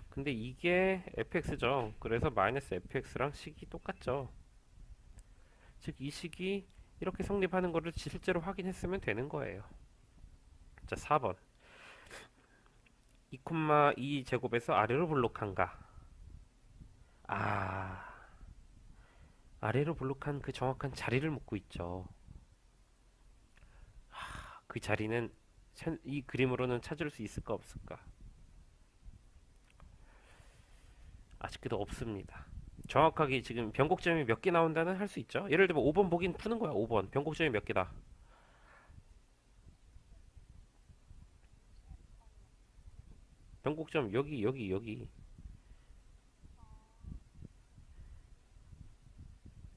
Speaker 1: 근데 이게 fx죠. 그래서 마이너스 fx랑 식이 똑같죠. 즉 이 식이 이렇게 성립하는 거를 실제로 확인했으면 되는 거예요. 자, 4번 2,2 제곱에서 아래로 볼록한가? 아, 아래로 볼록한 그 정확한 자리를 묻고 있죠. 그 자리는 이 그림으로는 찾을 수 있을까 없을까? 아쉽게도 없습니다. 정확하게 지금 변곡점이 몇 개 나온다는 할 수 있죠. 예를 들면 5번 보긴 푸는 거야. 5번 변곡점이 몇 개다. 변곡점 여기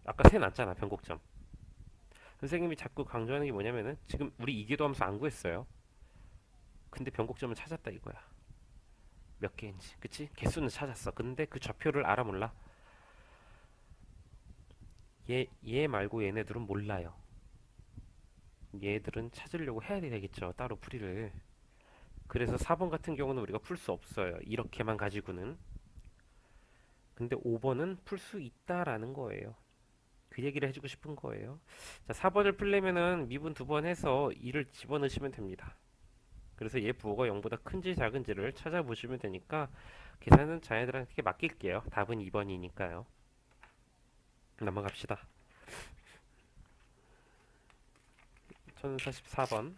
Speaker 1: 아까 세 놨잖아. 변곡점. 선생님이 자꾸 강조하는 게 뭐냐면은 지금 우리 이계도 하면서 안 구했어요. 근데 변곡점을 찾았다 이거야. 몇 개인지. 그치? 개수는 찾았어. 근데 그 좌표를 알아 몰라? 얘 말고 얘네들은 몰라요. 얘들은 찾으려고 해야 되겠죠. 따로 풀이를. 그래서 4번 같은 경우는 우리가 풀 수 없어요. 이렇게만 가지고는. 근데 5번은 풀 수 있다라는 거예요. 그 얘기를 해주고 싶은 거예요. 자, 4번을 풀려면은 미분 두 번 해서 2를 집어넣으시면 됩니다. 그래서 얘 부호가 0보다 큰지 작은지를 찾아보시면 되니까 계산은 자녀들한테 맡길게요. 답은 2번이니까요. 넘어갑시다. 1044번.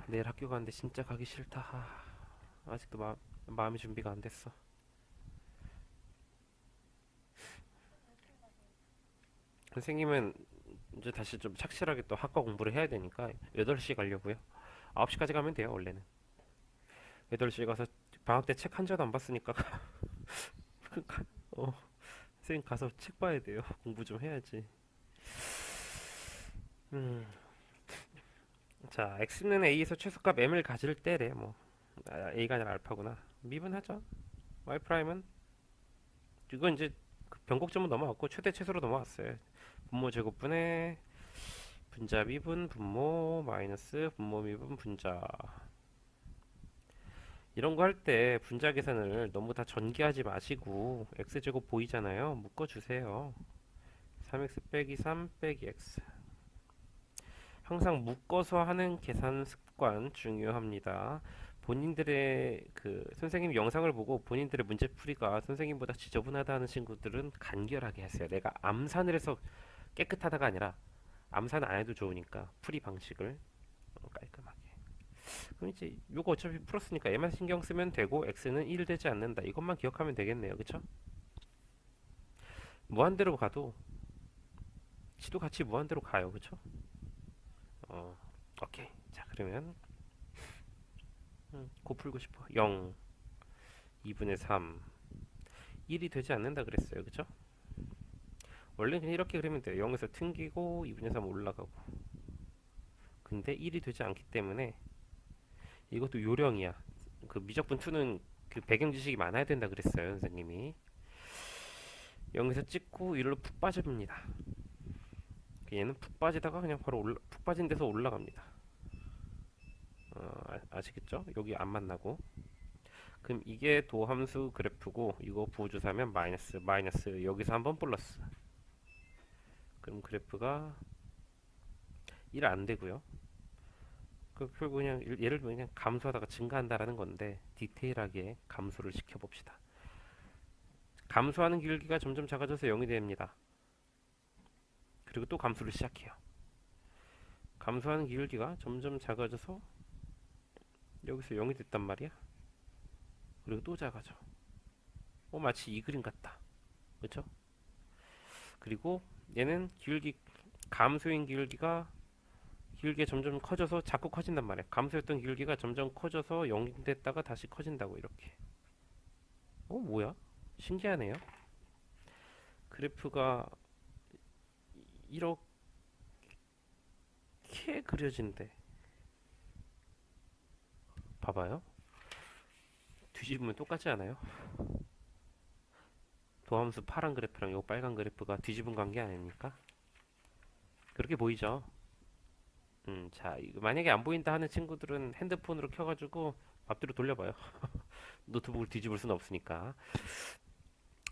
Speaker 1: 내일 학교 가는데 진짜 가기 싫다. 아직도 마음의 준비가 안 됐어. 선생님은 이제 다시 좀 착실하게 또 학과 공부를 해야 되니까 8시 가려고요. 9시까지 가면 돼요, 원래는. 8시 가서 방학 때 책 한 자도 안 봤으니까 어, 선생님 가서 책 봐야 돼요. 공부 좀 해야지. 음, 자, x는 a에서 최소값 m을 가질 때래. 뭐 a가 아니라 알파구나. 미분하죠. y 프라임은 이건 이제 그 변곡점은 넘어갔고 최대 최소로 넘어왔어요. 분모 제곱분의 분자 미분 분모 마이너스 분모 미분 분자. 이런 거 할 때 분자 계산을 너무 다 전개하지 마시고 x제곱 보이잖아요. 묶어주세요. 3x 빼기 3 빼기 x. 항상 묶어서 하는 계산 습관 중요합니다. 본인들의 그 선생님 영상을 보고 본인들의 문제풀이가 선생님보다 지저분하다 는 친구들은 간결하게 하세요. 내가 암산을 해서 깨끗하다가 아니라 암산 안 해도 좋으니까 풀이 방식을 깔끔하게. 그럼 이제 요거 어차피 풀었으니까 얘만 신경 쓰면 되고 x는 1 되지 않는다. 이것만 기억하면 되겠네요. 그쵸? 무한대로 가도 지도 같이 무한대로 가요. 그쵸? 어, 오케이. 자, 그러면 고 풀고 싶어. 0, 2분의 3, 1이 되지 않는다 그랬어요. 그쵸? 원래는 그냥 이렇게 그리면 돼요. 0에서 튕기고 2분의 3 올라가고. 근데 1이 되지 않기 때문에 이것도 요령이야. 그 미적분 2는 그 배경 지식이 많아야 된다 그랬어요. 선생님이. 0에서 찍고 1로 푹 빠집니다. 얘는 푹 빠지다가 그냥 바로 푹 빠진 데서 올라갑니다. 아시겠죠? 여기 안 만나고. 그럼 이게 도함수 그래프고 이거 부호주사면 마이너스 마이너스 여기서 한번 플러스. 그럼 그래프가 1 안 되고요. 그 결국 그냥 예를 들면 그냥 감소하다가 증가한다라는 건데 디테일하게 감소를 시켜봅시다. 감소하는 길기가 점점 작아져서 0이 됩니다. 그리고 또 감소를 시작해요. 감소하는 길기가 점점 작아져서 여기서 0이 됐단 말이야. 그리고 또 작아져. 마치 이 그림 같다. 그렇죠? 그리고 얘는 길기 감소인 길기가 길게 점점 커져서 자꾸 커진단 말이야. 감소했던 길기가 점점 커져서 0이 됐다가 다시 커진다고 이렇게. 뭐야? 신기하네요. 그래프가 이렇게 그려진대. 봐봐요. 뒤집으면 똑같지 않아요? 도함수 파란 그래프랑 이 빨간 그래프가 뒤집은 관계 아닙니까? 그렇게 보이죠? 자, 이거 만약에 안 보인다 하는 친구들은 핸드폰으로 켜가지고 앞뒤로 돌려봐요. 노트북을 뒤집을 수는 없으니까.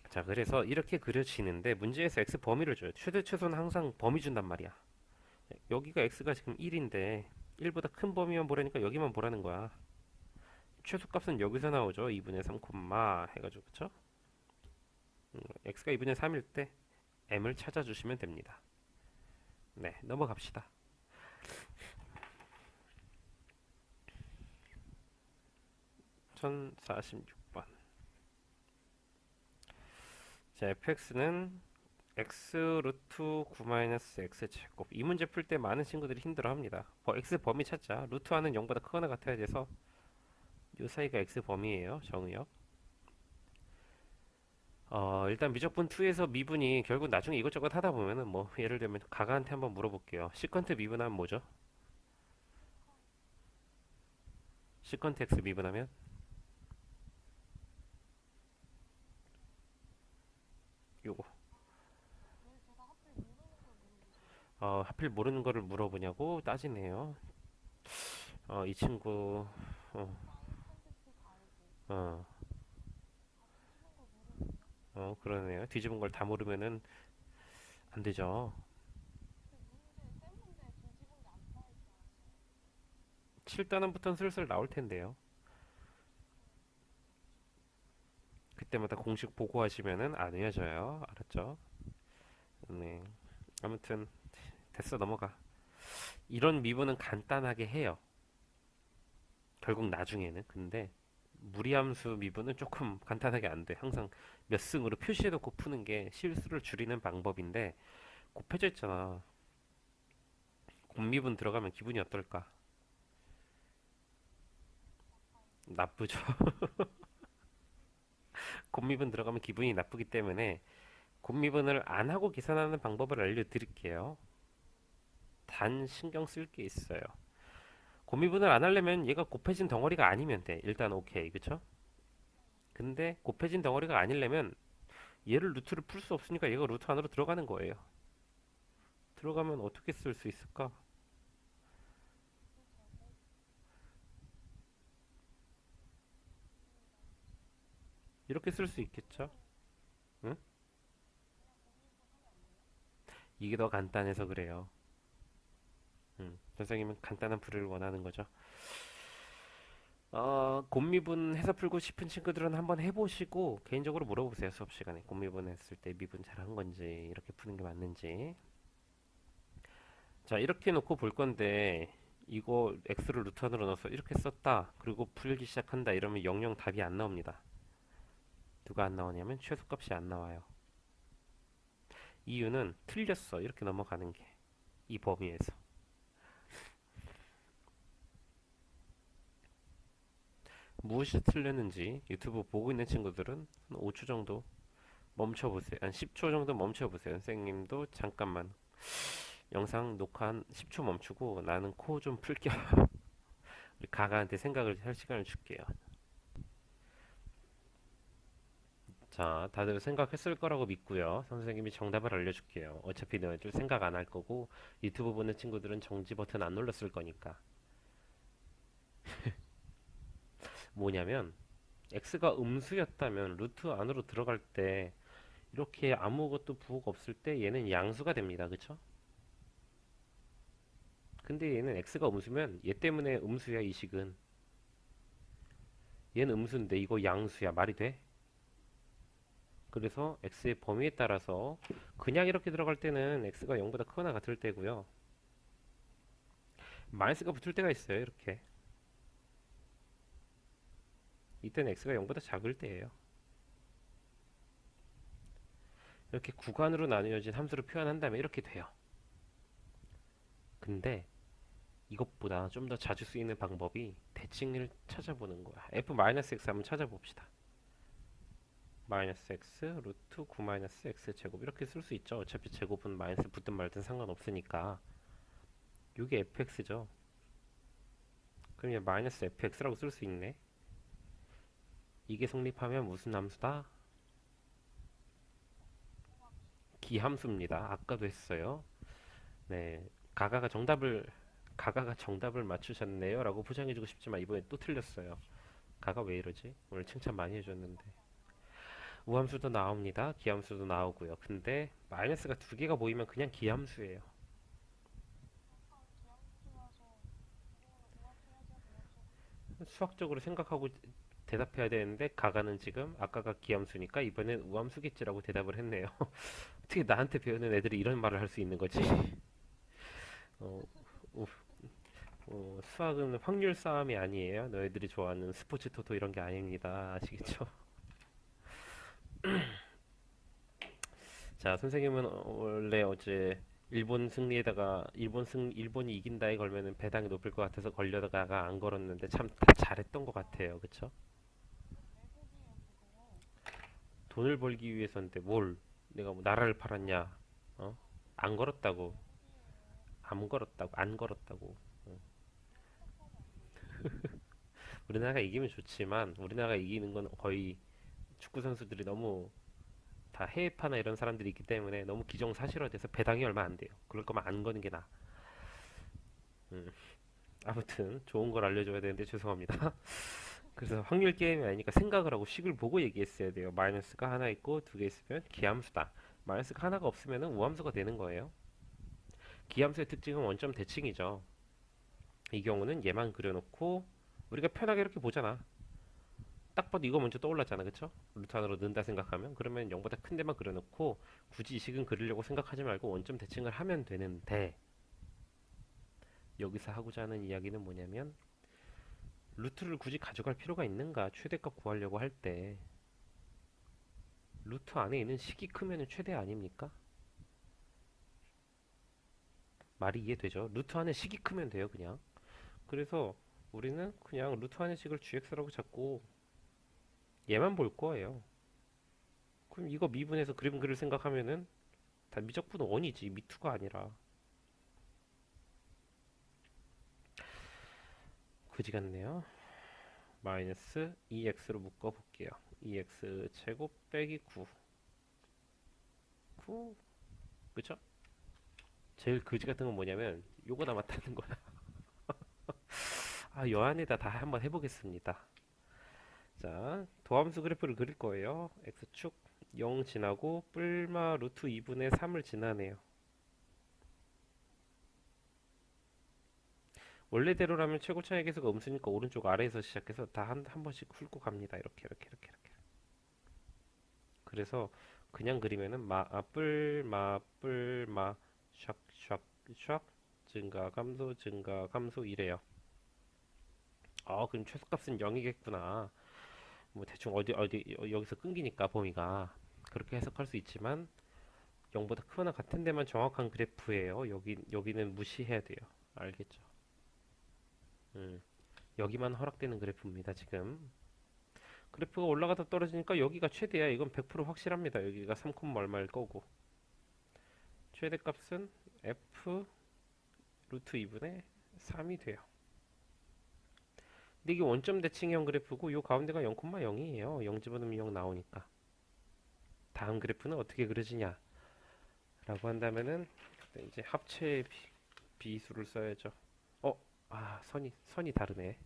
Speaker 1: 자, 그래서 이렇게 그려지는데 문제에서 x 범위를 줘요. 최대 최소는 항상 범위 준단 말이야. 여기가 x가 지금 1인데 1보다 큰 범위만 보라니까 여기만 보라는 거야. 최소값은 여기서 나오죠. 2분의 3, 해가지고 그쵸? x가 2분의 3일 때 m을 찾아주시면 됩니다. 네, 넘어갑시다. 1046번. 자, fx는 x 루트 9-x 제곱. 이 문제 풀 때 많은 친구들이 힘들어합니다. x 범위 찾자. 루트 하는 0보다 크거나 같아야 돼서 이 사이가 x 범위예요. 정의역. 일단 미적분 2에서 미분이 결국 나중에 이것저것 하다 보면은 뭐 예를 들면 가가한테 한번 물어볼게요. 시컨트 미분하면 뭐죠? 시컨트 x 미분하면 하필 모르는 거를 물어보냐고 따지네요. 이 친구, 어, 어, 그러네요. 뒤집은 걸 다 모르면은 안 되죠. 7단원부터는 슬슬 나올 텐데요. 그때마다 공식 보고하시면은 안 헤어져요. 알았죠? 네. 아무튼 됐어 넘어가. 이런 미분은 간단하게 해요. 결국 나중에는. 근데 무리함수 미분은 조금 간단하게 안 돼. 항상 몇 승으로 표시해놓고 푸는 게 실수를 줄이는 방법인데 곱해져 있잖아. 곱미분 들어가면 기분이 어떨까? 나쁘죠. 곱미분 들어가면 기분이 나쁘기 때문에 곱미분을 안 하고 계산하는 방법을 알려드릴게요. 단 신경 쓸 게 있어요. 곱미분을 안 하려면 얘가 곱해진 덩어리가 아니면 돼. 일단 오케이, 그쵸? 근데 곱해진 덩어리가 아니려면 얘를 루트를 풀 수 없으니까 얘가 루트 안으로 들어가는 거예요. 들어가면 어떻게 쓸 수 있을까? 이렇게 쓸 수 있겠죠? 응? 이게 더 간단해서 그래요. 선생님은 간단한 풀이를 원하는 거죠. 곱미분 해서 풀고 싶은 친구들은 한번 해보시고 개인적으로 물어보세요. 수업 시간에 곱미분 했을 때 미분 잘한 건지 이렇게 푸는 게 맞는지. 자, 이렇게 놓고 볼 건데 이거 x를 루트 안으로 넣어서 이렇게 썼다. 그리고 풀기 시작한다. 이러면 영영 답이 안 나옵니다. 누가 안 나오냐면 최소값이 안 나와요. 이유는 틀렸어. 이렇게 넘어가는 게 이 범위에서. 무엇이 틀렸는지 유튜브 보고 있는 친구들은 한 5초 정도 멈춰보세요. 한 10초 정도 멈춰보세요. 선생님도 잠깐만 영상 녹화 한 10초 멈추고 나는 코 좀 풀게요. 우리 가가한테 생각을 할 시간을 줄게요. 자, 다들 생각했을 거라고 믿고요. 선생님이 정답을 알려줄게요. 어차피 너희들 생각 안 할 거고 유튜브 보는 친구들은 정지 버튼 안 눌렀을 거니까. 뭐냐면 x가 음수였다면 루트 안으로 들어갈 때 이렇게 아무것도 부호가 없을 때 얘는 양수가 됩니다. 그쵸? 근데 얘는 x가 음수면 얘 때문에 음수야 이 식은. 얘는 음수인데 이거 양수야. 말이 돼? 그래서 x의 범위에 따라서 그냥 이렇게 들어갈 때는 x가 0보다 크거나 같을 때고요. 마이너스가 붙을 때가 있어요. 이렇게. 이때는 x가 0보다 작을 때예요. 이렇게 구간으로 나뉘어진 함수를 표현한다면 이렇게 돼요. 근데 이것보다 좀 더 자주 쓰이는 방법이 대칭을 찾아보는 거야. f-x 한번 찾아봅시다. 마이너스 x 루트 9 마이너스 x 제곱 이렇게 쓸 수 있죠. 어차피 제곱은 마이너스 붙든 말든 상관없으니까. 이게 fx죠. 그럼 얘 마이너스 fx라고 쓸 수 있네. 이게 성립하면 무슨 함수다? 기함수입니다. 아까도 했어요. 네, 가가가 정답을 가가가 정답을 맞추셨네요 라고 포장해주고 싶지만 이번에 또 틀렸어요. 가가 왜 이러지? 오늘 칭찬 많이 해줬는데. 우함수도 나옵니다. 기함수도 나오고요. 근데 마이너스가 두 개가 모이면 그냥 기함수예요. 수학적으로 생각하고 대답해야 되는데 가가는 지금 아까가 기함수니까 이번엔 우함수겠지라고 대답을 했네요. 어떻게 나한테 배우는 애들이 이런 말을 할 수 있는 거지? 어, 우- 수학은 확률 싸움이 아니에요. 너희들이 좋아하는 스포츠 토토 이런 게 아닙니다. 아시겠죠? 자, 선생님은 원래 어제 일본 승리에다가 일본이 이긴다에 걸면은 배당이 높을 것 같아서 걸려다가 안 걸었는데 참 다 잘했던 것 같아요. 그쵸? 돈을 벌기 위해서인데 뭘 내가 뭐 나라를 팔았냐? 어? 안 걸었다고. 안 걸었다고. 어. 우리나라가 이기면 좋지만 우리나라가 이기는 건 거의 축구 선수들이 너무 다 해외파나 이런 사람들이 있기 때문에 너무 기정사실화돼서 배당이 얼마 안 돼요. 그럴 거면 안 거는 게 나아. 음, 아무튼 좋은 걸 알려줘야 되는데 죄송합니다. 그래서 확률 게임이 아니니까 생각을 하고 식을 보고 얘기했어야 돼요. 마이너스가 하나 있고 두 개 있으면 기함수다. 마이너스가 하나가 없으면 우함수가 되는 거예요. 기함수의 특징은 원점 대칭이죠. 이 경우는 얘만 그려놓고 우리가 편하게 이렇게 보잖아. 딱 봐도 이거 먼저 떠올랐잖아, 그쵸? 루트 안으로 넣는다 생각하면 그러면 0보다 큰 데만 그려놓고 굳이 이 식은 그리려고 생각하지 말고 원점 대칭을 하면 되는데 여기서 하고자 하는 이야기는 뭐냐면 루트를 굳이 가져갈 필요가 있는가? 최대값 구하려고 할 때 루트 안에 있는 식이 크면 최대 아닙니까? 말이 이해되죠? 루트 안에 식이 크면 돼요, 그냥. 그래서 우리는 그냥 루트 안의 식을 gx라고 잡고 얘만 볼 거예요. 그럼 이거 미분해서 그림 그릴 생각하면은 다 미적분 원이지 미투가 아니라 그지 같네요. 마이너스 2x로 묶어 볼게요. 2x 제곱 빼기 9 9 그쵸? 제일 그지 같은 건 뭐냐면 요거 남았다는 거야. 아, 여 안에다 다 한번 해보겠습니다. 자, 도함수 그래프를 그릴 거예요. x축 0 지나고 뿔마 루트 2분의 3을 지나네요. 원래대로라면 최고차의 계수가 음수니까 오른쪽 아래에서 시작해서 다 한 번씩 훑고 갑니다. 이렇게. 그래서 그냥 그리면은 뿔마 샥샥샥 증가 감소 이래요. 아, 그럼 최소값은 0이겠구나. 뭐 대충 여기서 끊기니까 범위가 그렇게 해석할 수 있지만 0보다 크거나 같은 데만 정확한 그래프예요. 여기는 무시해야 돼요. 알겠죠? 음, 여기만 허락되는 그래프입니다. 지금 그래프가 올라가다 떨어지니까 여기가 최대야. 이건 100% 확실합니다. 여기가 3, 얼마일 거고 최대값은 f 루트 2분의 3이 돼요. 근데 이게 원점 대칭형 그래프고 요 가운데가 0,0이에요. 0 집어넣으면 0 나오니까. 다음 그래프는 어떻게 그려지냐? 라고 한다면은 이제 합체의 비수를 써야죠. 어, 선이 다르네.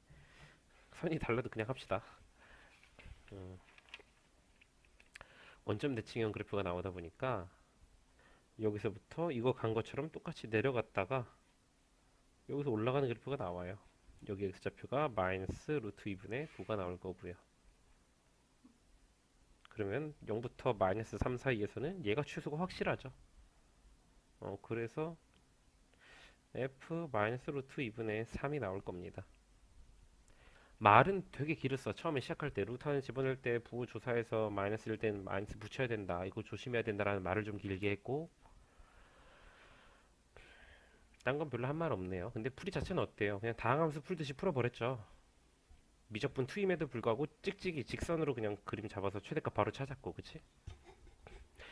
Speaker 1: 선이 달라도 그냥 합시다. 음, 원점 대칭형 그래프가 나오다 보니까 여기서부터 이거 간 것처럼 똑같이 내려갔다가 여기서 올라가는 그래프가 나와요. 여기 x좌표가 마이너스 루트 2분의 9가 나올 거고요. 그러면 0부터 마이너스 3 사이에서는 얘가 최소가 확실하죠. 그래서 f 마이너스 루트 2분의 3이 나올 겁니다. 말은 되게 길었어. 처음에 시작할 때 루트 안에 집어넣을 때 부호 조사에서 마이너스일 땐 마이너스 붙여야 된다. 이거 조심해야 된다라는 말을 좀 길게 했고 딴 건 별로 한 말 없네요. 근데 풀이 자체는 어때요? 그냥 다항함수 풀듯이 풀어버렸죠. 미적분 투임에도 불구하고 찍찍이 직선으로 그냥 그림 잡아서 최대값 바로 찾았고, 그치?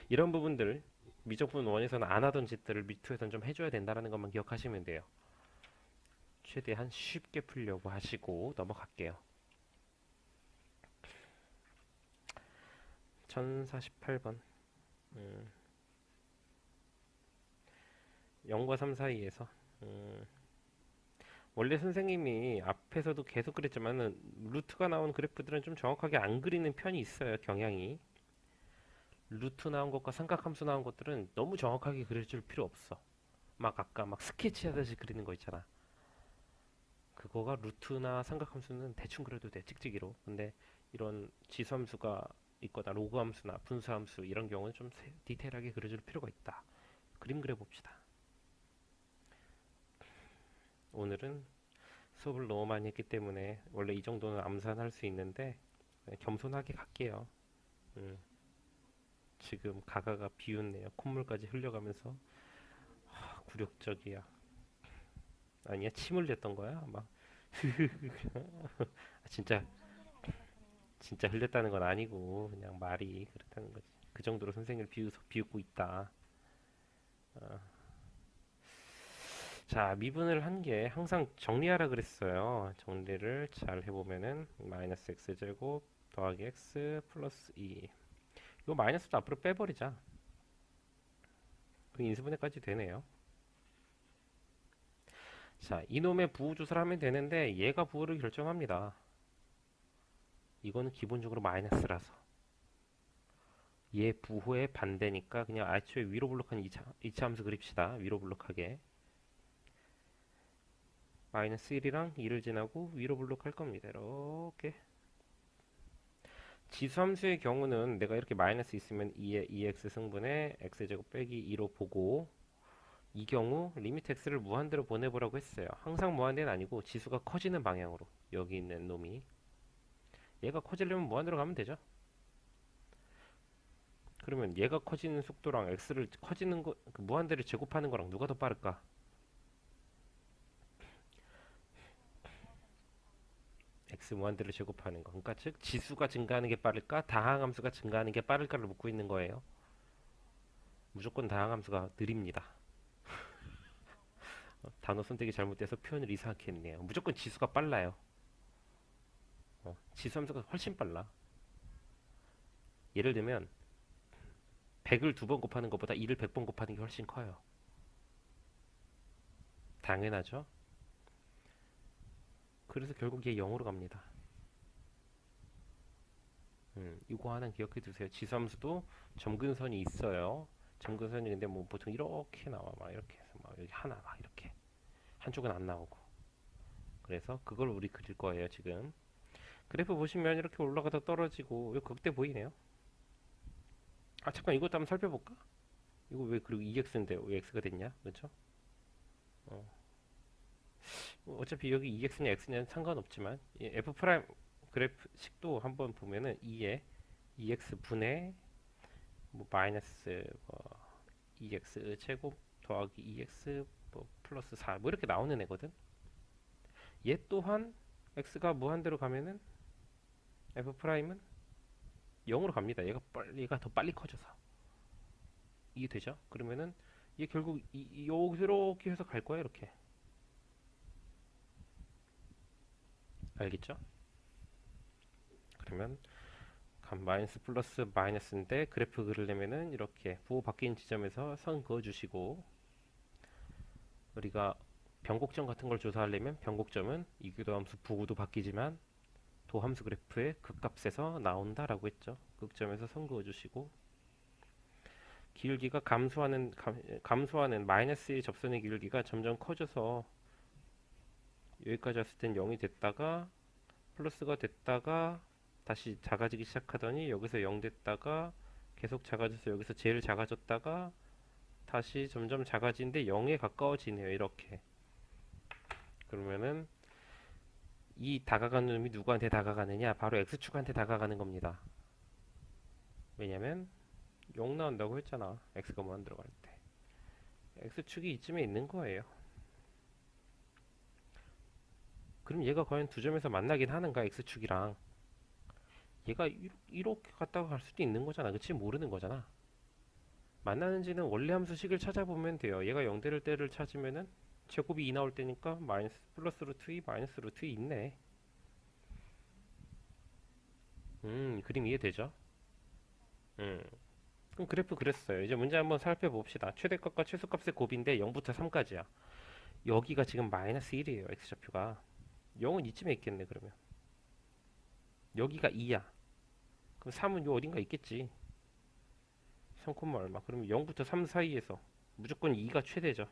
Speaker 1: 이런 부분들 미적분 원에서는 안 하던 짓들을 미투에서는 좀 해줘야 된다는 것만 기억하시면 돼요. 최대한 쉽게 풀려고 하시고 넘어갈게요. 1048번 0과 3 사이에서 원래 선생님이 앞에서도 계속 그랬지만은 루트가 나온 그래프들은 좀 정확하게 안 그리는 편이 있어요. 경향이. 루트 나온 것과 삼각함수 나온 것들은 너무 정확하게 그려줄 필요 없어. 막 아까 막 스케치 하듯이 그리는 거 있잖아. 그거가 루트나 삼각함수는 대충 그려도 돼. 찍찍이로. 근데 이런 지수함수가 있거나 로그함수나 분수함수 이런 경우는 좀 디테일하게 그려줄 필요가 있다. 그림 그려봅시다. 오늘은 수업을 너무 많이 했기 때문에 원래 이 정도는 암산할 수 있는데 겸손하게 갈게요. 지금 가가가 비웃네요. 콧물까지 흘려가면서 굴욕적이야. 아니야, 침 흘렸던 거야? 막 진짜 진짜 흘렸다는 건 아니고 그냥 말이 그렇다는 거지. 그 정도로 선생님을 비웃고 있다. 어. 자, 미분을 한 게 항상 정리하라 그랬어요. 정리를 잘 해보면은 마이너스 x제곱 더하기 x 플러스 2 이 마이너스도 앞으로 빼버리자. 그 인수분해까지 되네요. 자, 이놈의 부호조사를 하면 되는데 얘가 부호를 결정합니다. 이거는 기본적으로 마이너스라서 얘 부호의 반대니까 그냥 애초에 위로 블록한 2차 함수 그립시다. 위로 블록하게 마이너스 1이랑 2를 지나고 위로 블록할 겁니다. 이렇게 지수함수의 경우는 내가 이렇게 마이너스 있으면 2의 2x 승분의 x제곱 빼기 2로 보고 이 경우 리미트 x를 무한대로 보내보라고 했어요. 항상 무한대는 아니고 지수가 커지는 방향으로 여기 있는 놈이 얘가 커지려면 무한대로 가면 되죠. 그러면 얘가 커지는 속도랑 x를 커지는 거 그 무한대를 제곱하는 거랑 누가 더 빠를까? x 무한대를 제곱하는 거. 그러니까 즉 지수가 증가하는 게 빠를까? 다항함수가 증가하는 게 빠를까를 묻고 있는 거예요. 무조건 다항함수가 느립니다. 단어 선택이 잘못돼서 표현을 이상하게 했네요. 무조건 지수가 빨라요. 지수 함수가 훨씬 빨라. 예를 들면 100을 2번 곱하는 것보다 2를 100번 곱하는 게 훨씬 커요. 당연하죠. 그래서 결국 얘 0으로 갑니다. 이거 하나 기억해 두세요. 지수함수도 점근선이 있어요. 점근선이 근데 뭐 보통 이렇게 나와. 막 이렇게 해서 막 여기 하나 막 이렇게. 한쪽은 안 나오고. 그래서 그걸 우리 그릴 거예요, 지금. 그래프 보시면 이렇게 올라가다 떨어지고 이거 극대 보이네요. 아, 잠깐 이것도 한번 살펴볼까? 이거 왜 그리고 2x인데 왜 x가 됐냐? 그렇죠? 어. 어차피 여기 2x냐 x냐는 상관없지만 이 f 프라임 그래프식도 한번 보면은 2에 2x 분의 뭐 마이너스 뭐 2x 제곱 더하기 2x 뭐 플러스 4 뭐 이렇게 나오는 애거든. 얘 또한 x가 무한대로 가면은 f 프라임은 0으로 갑니다. 얘가 더 빨리 커져서 이게 되죠? 그러면은 얘 결국 여기서 이렇게 해서 갈 거야 이렇게. 알겠죠? 그러면 마이너스 플러스 마이너스인데 그래프 그리려면은 이렇게 부호 바뀐 지점에서 선 그어주시고 우리가 변곡점 같은 걸 조사하려면 변곡점은 이교도함수 부호도 바뀌지만 도함수 그래프의 극값에서 나온다라고 했죠. 극점에서 선 그어주시고 기울기가 감소하는 마이너스의 접선의 기울기가 점점 커져서 여기까지 왔을 땐 0이 됐다가 플러스가 됐다가 다시 작아지기 시작하더니 여기서 0 됐다가 계속 작아져서 여기서 제일 작아졌다가 다시 점점 작아지는데 0에 가까워지네요. 이렇게. 그러면은 이 다가가는 놈이 누구한테 다가가느냐? 바로 x축한테 다가가는 겁니다. 왜냐면 0 나온다고 했잖아. x가 무한 들어갈 때. x축이 이쯤에 있는 거예요. 그럼 얘가 과연 두 점에서 만나긴 하는가? x축이랑. 얘가 이렇게 갔다가 갈 수도 있는 거잖아. 그치? 모르는 거잖아. 만나는지는 원래 함수식을 찾아보면 돼요. 얘가 0대를 때를 찾으면은 제곱이 2 나올 때니까 마이너스 플러스 루트 2 마이너스 루트 2 있네. 그림 이해되죠? 음. 그럼 그래프 그렸어요. 이제 문제 한번 살펴봅시다. 최대값과 최소값의 곱인데 0부터 3까지야. 여기가 지금 마이너스 1이에요. x좌표가. 0은 이쯤에 있겠네 그러면. 여기가 2야. 그럼 3은 요 어딘가 있겠지. 3, 얼마. 그러면 0부터 3 사이에서 무조건 2가 최대죠.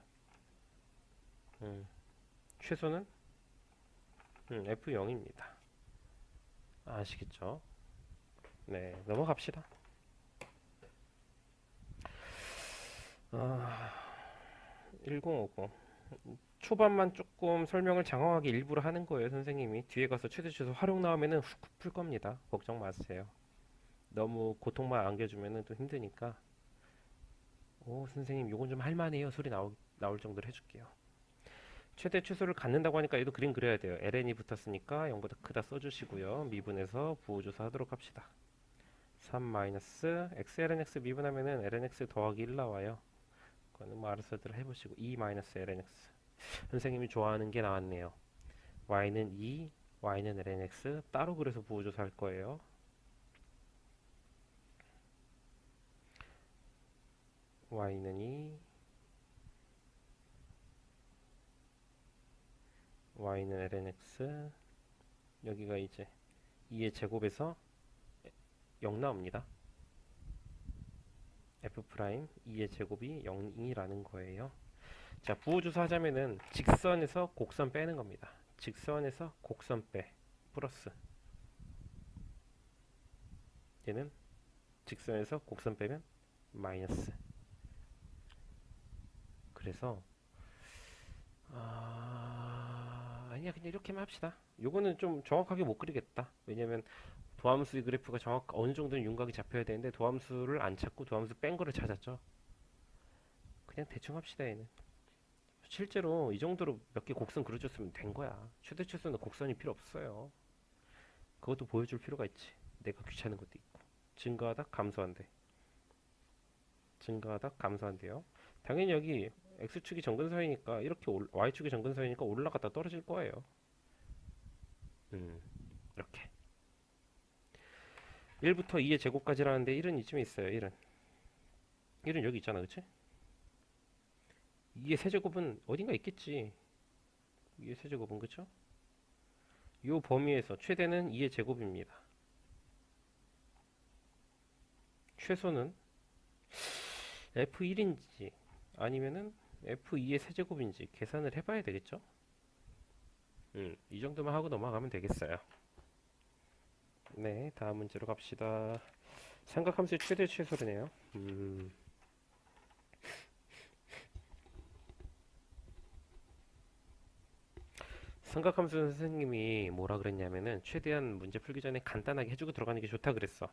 Speaker 1: 최소는 F0입니다. 아시겠죠? 네, 넘어갑시다. 아, 1050. 초반만 조금 설명을 장황하게 일부러 하는 거예요, 선생님이. 뒤에 가서 최대 최소 활용 나오면은 훅 풀 겁니다. 걱정 마세요. 너무 고통만 안겨주면은 또 힘드니까. 오, 선생님, 요건 좀 할만해요. 소리 나올 정도로 해줄게요. 최대 최소를 갖는다고 하니까 얘도 그림 그려야 돼요. ln이 붙었으니까 0보다 크다 써주시고요. 미분해서 부호조사 하도록 합시다. 3 마이너스 xlnx 미분하면은 lnx 더하기 1 나와요. 그거는 뭐 알아서들 해보시고 2 마이너스 lnx 선생님이 좋아하는 게 나왔네요. y는 2, y는 lnx 따로 그래서 부호조사 할 거예요. y는 2, y는 ln x, 여기가 이제 2의 제곱에서 0 나옵니다. f 프라임 2의 제곱이 0이라는 거예요. 자, 부호주사 하자면은 직선에서 곡선 빼는 겁니다. 직선에서 곡선 빼 플러스, 얘는 직선에서 곡선 빼면 마이너스. 그래서 아니야, 그냥 이렇게만 합시다. 요거는 좀 정확하게 못 그리겠다. 왜냐면 도함수의 그래프가 어느 정도는 윤곽이 잡혀야 되는데 도함수를 안 찾고 도함수 뺀 거를 찾았죠. 그냥 대충 합시다. 얘는 실제로 이 정도로 몇 개 곡선 그려줬으면 된 거야. 최대 최소는 곡선이 필요 없어요. 그것도 보여줄 필요가 있지. 내가 귀찮은 것도 있고. 증가하다 감소한대. 증가하다 감소한대요. 당연히 여기 x축이 정근서이니까 이렇게 y축이 정근서이니까 올라갔다 떨어질 거예요. 이렇게 1부터 2의 제곱까지라는데 1은 이쯤에 있어요. 1은 여기 있잖아, 그치? 2의 세제곱은 어딘가 있겠지. 2의 세제곱은, 그쵸? 요 범위에서 최대는 2의 제곱입니다. 최소는 f1인지 아니면은 f2의 세제곱인지 계산을 해봐야 되겠죠? 이 정도만 하고 넘어가면 되겠어요. 네, 다음 문제로 갑시다. 삼각함수의 최대 최소르네요. 삼각함수 선생님이 뭐라 그랬냐면은 최대한 문제 풀기 전에 간단하게 해주고 들어가는 게 좋다 그랬어.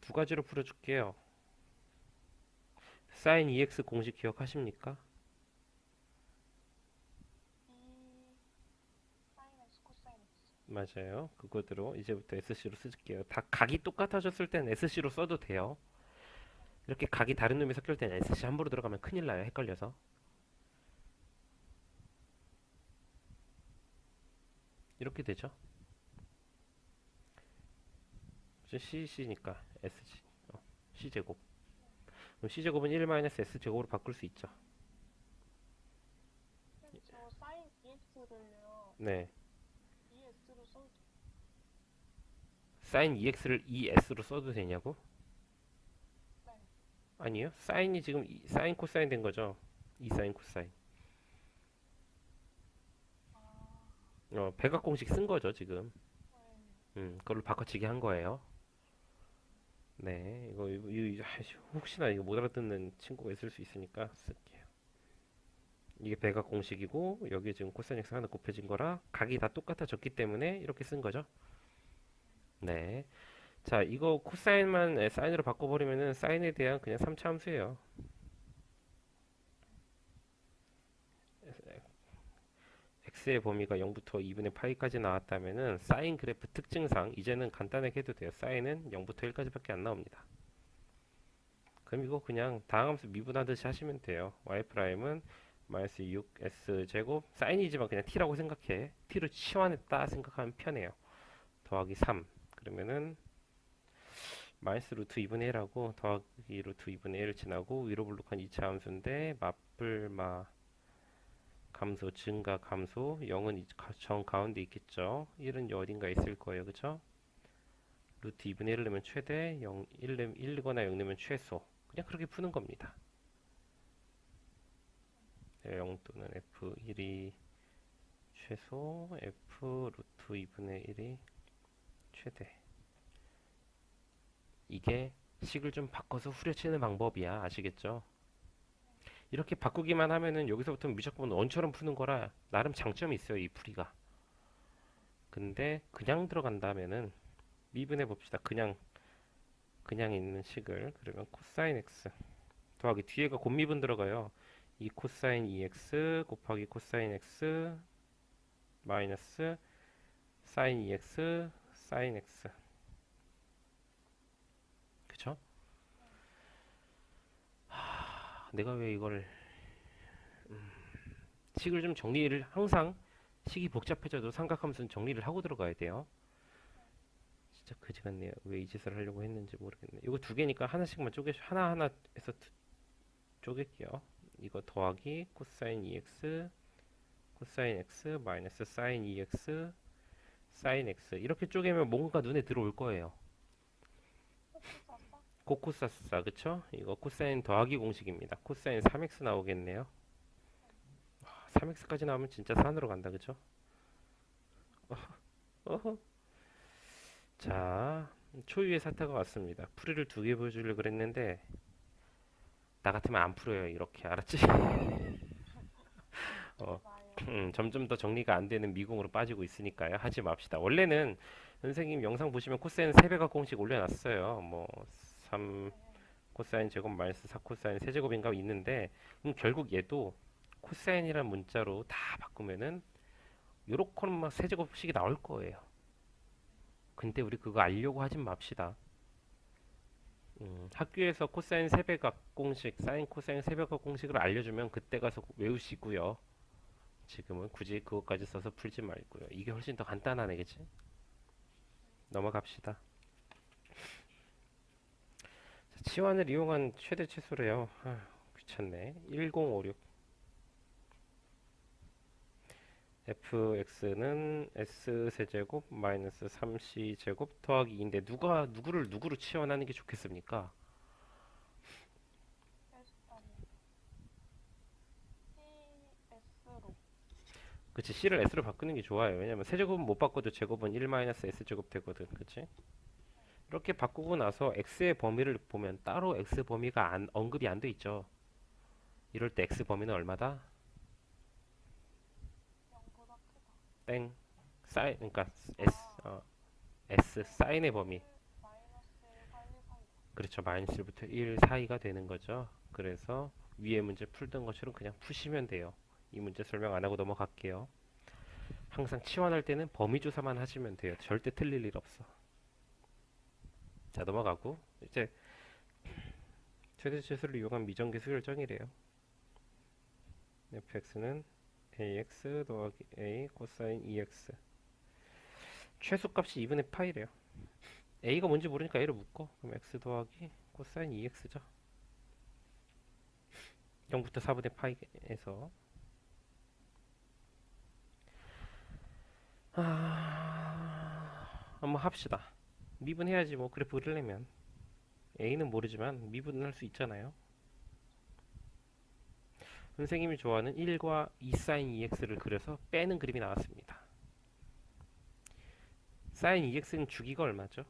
Speaker 1: 두 가지로 풀어줄게요. sin EX 공식 기억하십니까? 맞아요. 그거대로 이제부터 SC로 쓸게요. 다 각이 똑같아졌을 땐 SC로 써도 돼요. 이렇게 각이 다른 놈이 섞일 땐 SC 함부로 들어가면 큰일 나요. 헷갈려서. 이렇게 되죠. CC니까 SC. C제곱. 그럼 C제곱은 1-S제곱으로 바꿀 수 있죠.
Speaker 2: 저 사인 EX를요.
Speaker 1: 네.
Speaker 2: ES로 써도
Speaker 1: sin EX를 ES로 써도 되냐고?
Speaker 2: 네.
Speaker 1: 아니요. 사인이 지금 사인 코사인 된 거죠. 2 사인 코사인. 백악 공식 쓴 거죠, 지금. 그걸로 바꿔치기 한 거예요. 네, 혹시나 이거 못 알아듣는 친구가 있을 수 있으니까 쓸게요. 이게 백악 공식이고 여기에 지금 코사인 x 하나 곱해진 거라 각이 다 똑같아졌기 때문에 이렇게 쓴 거죠. 네. 자, 이거 코사인만 사인으로 바꿔버리면은 사인에 대한 그냥 3차 함수예요. x의 범위가 0부터 2분의 파이까지 나왔다면은 사인 그래프 특징상 이제는 간단하게 해도 돼요. 사인은 0부터 1까지밖에 안 나옵니다. 그럼 이거 그냥 다항함수 미분하듯이 하시면 돼요. y 프라임은 마이너스 6s 제곱 사인이지만 그냥 t라고 생각해. t로 치환했다 생각하면 편해요. 더하기 3 그러면은 마이너스 루트 2분의 1하고 더하기 루트 2분의 1 지나고 위로 블록한 2차 함수인데 맞불마 감소 증가 감소 0은 정 가운데 있겠죠. 1은 어딘가 있을 거예요. 그쵸? 루트 2분의 1을 내면 최대 1이거나 0 내면 최소. 그냥 그렇게 푸는 겁니다. 0 또는 f1이 최소 f 루트 2분의 1이 최대. 이게 식을 좀 바꿔서 후려치는 방법이야. 아시겠죠? 이렇게 바꾸기만 하면은 여기서부터 무조건 원처럼 푸는 거라 나름 장점이 있어요. 이 풀이가. 근데 그냥 들어간다면은 미분해 봅시다. 그냥 있는 식을 그러면 코사인 x 더하기 뒤에가 곱미분 들어가요. 이 코사인 2x 곱하기 코사인 x 마이너스 사인 2x 사인 x. 그쵸? 내가 왜 이걸 식을 좀 정리를 항상 식이 복잡해져도 삼각함수는 정리를 하고 들어가야 돼요. 진짜 그지 같네요. 왜 이 짓을 하려고 했는지 모르겠네. 이거 두 개니까 하나씩만 하나하나 해서 쪼갤게요. 이거 더하기 코사인 EX, 코사인 X 마이너스 사인 EX, 사인 X 이렇게 쪼개면 뭔가 눈에 들어올 거예요.
Speaker 2: 코코사사?
Speaker 1: 코코사사 그쵸? 이거 코사인 더하기 공식입니다. 코사인 3x 나오겠네요. 3x까지 나오면 진짜 산으로 간다 그쵸? 어허. 자, 초유의 사태가 왔습니다. 풀이를 두 개 보여주려고 그랬는데 나 같으면 안 풀어요. 이렇게 알았지? 어,
Speaker 2: 맞아요.
Speaker 1: 점점 더 정리가 안 되는 미궁으로 빠지고 있으니까요. 하지 맙시다. 원래는 선생님 영상 보시면 코사인 세배각 공식 올려놨어요. 뭐 3
Speaker 2: 네.
Speaker 1: 코사인 제곱 마이너스 4 코사인 세제곱인가 있는데 그럼 결국 얘도 코사인이란 문자로 다 바꾸면은 요렇게 막 세제곱식이 나올 거예요. 근데 우리 그거 알려고 하진 맙시다. 학교에서 코사인 세배각 공식, 사인 코사인 세배각 공식을 알려주면 그때 가서 외우시고요. 지금은 굳이 그것까지 써서 풀지 말고요. 이게 훨씬 더 간단하네, 그치? 넘어갑시다. 자, 치환을 이용한 최대 최소래요. 귀찮네. 1056. fx는 s세제곱 마이너스 3c제곱 더하기 2인데 누가 누구를 누구로 치환하는 게 좋겠습니까?
Speaker 2: CS로.
Speaker 1: 그치, c를 s로 바꾸는 게 좋아요. 왜냐면 세제곱은 못 바꿔도 제곱은 1 마이너스 s제곱 되거든. 그치? 이렇게 바꾸고 나서 x의 범위를 보면 따로 x 범위가 언급이 안 돼 있죠. 이럴 때 x 범위는 얼마다?
Speaker 2: 0보다 크다.
Speaker 1: 땡. 그러니까 s s 사인의 범위.
Speaker 2: 마이너스 1, 4, 1 사이.
Speaker 1: 그렇죠. 마이너스 1부터 1 사이가 되는 거죠. 그래서 위에 문제 풀던 것처럼 그냥 푸시면 돼요. 이 문제 설명 안 하고 넘어갈게요. 항상 치환할 때는 범위 조사만 하시면 돼요. 절대 틀릴 일 없어. 자, 넘어가고 이제 최대 최소를 이용한 미정계수 결정이래요. fx는 ax 더하기 a 코사인 EX. 최소값이 2분의 파이래요. a가 뭔지 모르니까 a를 묶어. 그럼 x 더하기 코사인 EX죠. 0부터 4분의 파이에서 한번 합시다. 미분해야지 뭐 그래프 그리려면 a는 모르지만 미분은 할 수 있잖아요. 선생님이 좋아하는 1과 2 사인 EX를 그려서 빼는 그림이 나왔습니다. 사인 EX는 주기가 얼마죠?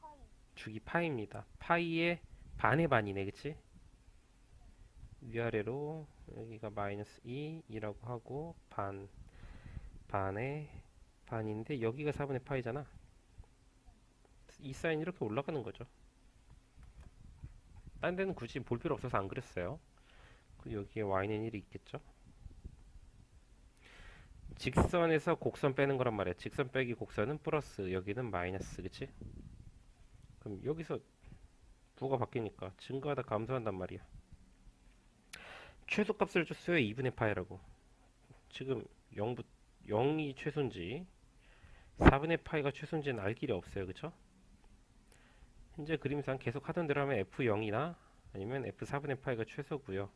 Speaker 2: 파이.
Speaker 1: 주기 파이입니다. 파이의 반의 반이네, 그치? 위아래로 여기가 마이너스 2이라고 하고 반의 반인데 여기가 4분의 파이잖아. 이 사인 이렇게 올라가는 거죠. 딴 데는 굳이 볼 필요 없어서 안 그렸어요. 그리고 여기에 y는 1이 있겠죠. 직선에서 곡선 빼는 거란 말이야. 직선 빼기 곡선은 플러스, 여기는 마이너스, 그치? 그럼 여기서 부가 바뀌니까 증가하다 감소한단 말이야. 최소값을 줬어요. 2분의 파이라고. 지금 0이 최소인지 4분의 파이가 최소인지는 알 길이 없어요. 그쵸? 현재 그림상 계속 하던 대로 하면 F0이나 아니면 F4분의 파이가 최소고요.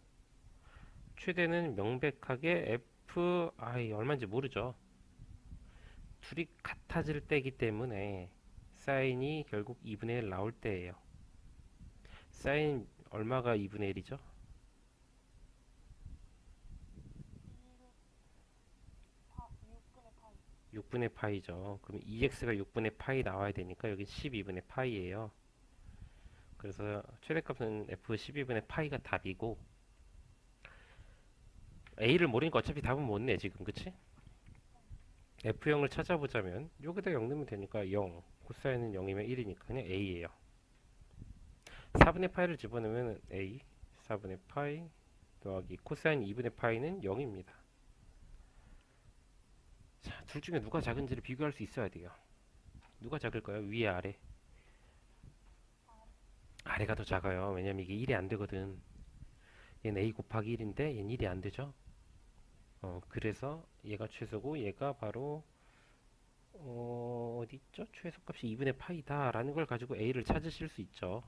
Speaker 1: 최대는 명백하게 얼마인지 모르죠. 둘이 같아질 때이기 때문에 사인이 결국 2분의 1 나올 때예요. 사인 얼마가 2분의 1이죠?
Speaker 2: 6분의 파이.
Speaker 1: 6분의 파이죠. 그럼 2x가 6분의 파이 나와야 되니까 여기 12분의 파이예요. 그래서 최대값은 f12분의 파이가 답이고 a를 모르니까 어차피 답은 못 내 지금 그치? f0을 찾아보자면 여기다 0 넣으면 되니까 0 코사인은 0이면 1이니까 그냥 a예요. 4분의 파이를 집어넣으면 a 4분의 파이 더하기 코사인 2분의 파이는 0입니다. 자, 둘 중에 누가 작은지를 비교할 수 있어야 돼요. 누가 작을까요? 위에 아래? 아래가 더 작아요. 왜냐면 이게 1이 안 되거든. 얘는 a 곱하기 1인데 얘는 1이 안 되죠? 그래서 얘가 최소고 얘가 바로 어디 있죠? 최소값이 2분의 파이다 라는 걸 가지고 A를 찾으실 수 있죠.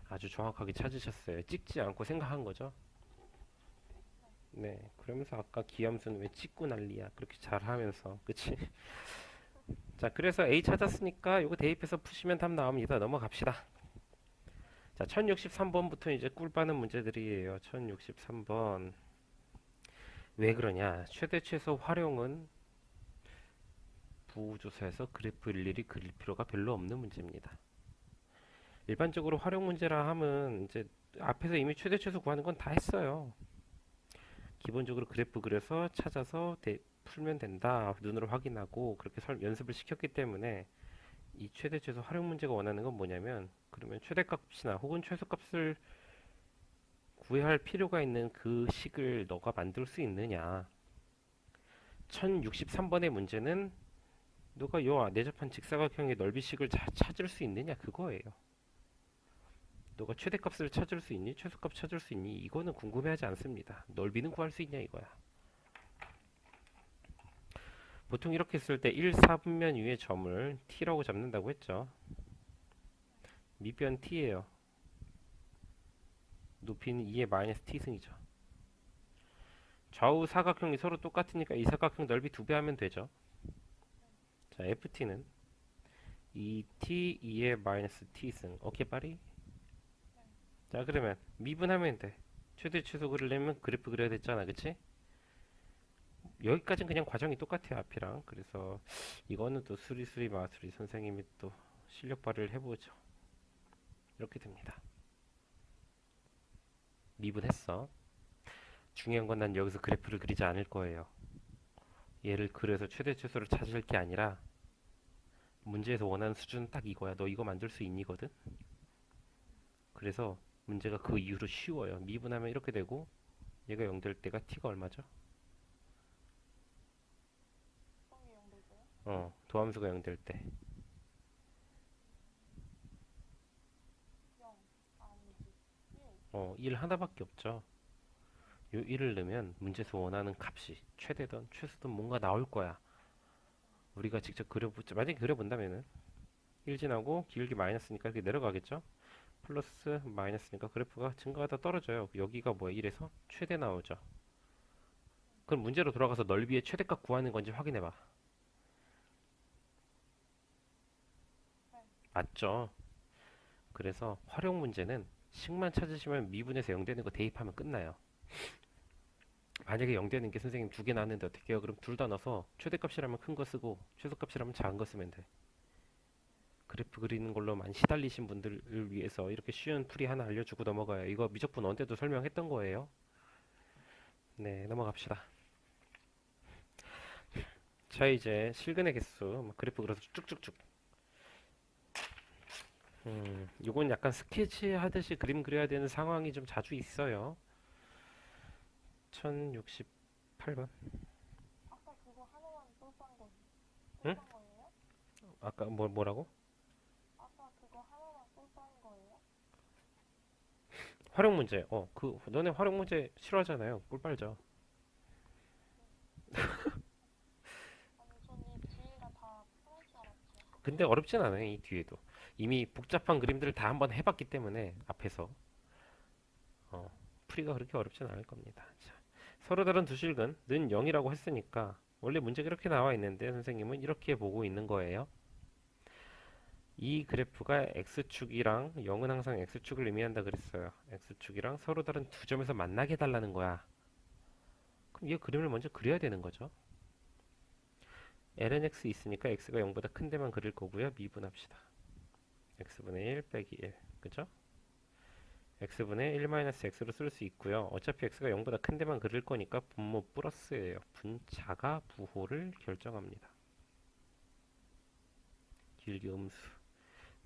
Speaker 1: 아주 정확하게 찾으셨어요. 찍지 않고 생각한 거죠. 네, 그러면서 아까 기함수는 왜 찍고 난리야? 그렇게 잘하면서, 그치? 자, 그래서 A 찾았으니까 이거 대입해서 푸시면 답 나옵니다. 넘어갑시다. 자, 1063번부터 이제 꿀 빠는 문제들이에요. 1063번. 왜 그러냐? 최대 최소 활용은 부호조사에서 그래프 일일이 그릴 필요가 별로 없는 문제입니다. 일반적으로 활용 문제라 하면 이제 앞에서 이미 최대 최소 구하는 건 다 했어요. 기본적으로 그래프 그려서 찾아서 풀면 된다. 눈으로 확인하고 그렇게 연습을 시켰기 때문에 이 최대 최소 활용 문제가 원하는 건 뭐냐면 그러면 최대값이나 혹은 최소값을 구해야 할 필요가 있는 그 식을 너가 만들 수 있느냐. 1063번의 문제는 너가 요 내접한 직사각형의 넓이식을 찾을 수 있느냐 그거예요. 너가 최대값을 찾을 수 있니? 최소값 찾을 수 있니? 이거는 궁금해하지 않습니다. 넓이는 구할 수 있냐 이거야. 보통 이렇게 했을 때 1, 4분면 위의 점을 t라고 잡는다고 했죠. 밑변 t예요. 높이는 2의 마이너스 t승이죠. 좌우 사각형이 서로 똑같으니까 이 사각형 넓이 2배 하면 되죠. 자, ft는 2t 2의 마이너스 t승. 오케이 빠리? 자, 그러면 미분하면 돼. 최대 최소 그리려면 그래프 그려야 됐잖아, 그치? 여기까지는 그냥 과정이 똑같아요, 앞이랑. 그래서 이거는 또 수리수리 마수리 선생님이 또 실력 발휘를 해보죠. 이렇게 됩니다. 미분했어. 중요한 건 난 여기서 그래프를 그리지 않을 거예요. 얘를 그려서 최대 최소를 찾을 게 아니라 문제에서 원하는 수준은 딱 이거야. 너 이거 만들 수 있니거든? 그래서 문제가 그 이후로 쉬워요. 미분하면 이렇게 되고 얘가 0 될 때가 t가 얼마죠?
Speaker 2: 어떤 게 연결돼요?
Speaker 1: 도함수가 0 될 때.
Speaker 2: 0 아니지 1
Speaker 1: 1 하나밖에 없죠. 요 1을 넣으면 문제에서 원하는 값이 최대든 최소든 뭔가 나올 거야. 우리가 직접 그려보자. 만약에 그려본다면은 1 지나고 기울기 마이너스니까 이렇게 내려가겠죠? 플러스 마이너스니까 그래프가 증가하다 떨어져요. 여기가 뭐야? 1에서 최대 나오죠. 그럼 문제로 돌아가서 넓이의 최대값 구하는 건지 확인해봐.
Speaker 2: 네.
Speaker 1: 맞죠? 그래서 활용 문제는 식만 찾으시면 미분에서 0 되는 거 대입하면 끝나요. 만약에 0 되는 게 선생님 2개 나왔는데 어떻게 해요? 그럼 둘 다 넣어서 최대값이라면 큰 거 쓰고 최소값이라면 작은 거 쓰면 돼. 그래프 그리는 걸로만 시달리신 분들을 위해서 이렇게 쉬운 풀이 하나 알려주고 넘어가요. 이거 미적분 언제도 설명했던 거예요. 네, 넘어갑시다. 자, 이제 실근의 개수 그래프 그려서 쭉쭉쭉. 요건 약간 스케치 하듯이 그림 그려야 되는 상황이 좀 자주 있어요. 1068번.
Speaker 2: 아까 그거 하나만 쏠싼 거
Speaker 1: 응?
Speaker 2: 쏠싼 거예요?
Speaker 1: 아까 뭐라고?
Speaker 2: 아까 그거 하나만 쏠싼 거예요?
Speaker 1: 활용 문제. 너네 활용 문제 싫어하잖아요. 꿀 빨죠.
Speaker 2: 아니 전 이 뒤에가 다 편할 줄 알았죠.
Speaker 1: 근데 어렵진 않아요. 이 뒤에도. 이미 복잡한 그림들을 다 한번 해봤기 때문에 앞에서 풀이가 그렇게 어렵진 않을 겁니다. 자, 서로 다른 두 실근 는 0이라고 했으니까 원래 문제가 이렇게 나와 있는데 선생님은 이렇게 보고 있는 거예요. 이 그래프가 x축이랑 0은 항상 x축을 의미한다 그랬어요. x축이랑 서로 다른 두 점에서 만나게 해달라는 거야. 그럼 이 그림을 먼저 그려야 되는 거죠. ln x 있으니까 x가 0보다 큰 데만 그릴 거고요. 미분합시다. x분의 1 빼기 1. 그죠? x분의 1-x로 쓸 수 있고요. 어차피 x가 0보다 큰 데만 그릴 거니까 분모 플러스예요. 분자가 부호를 결정합니다. 길기 음수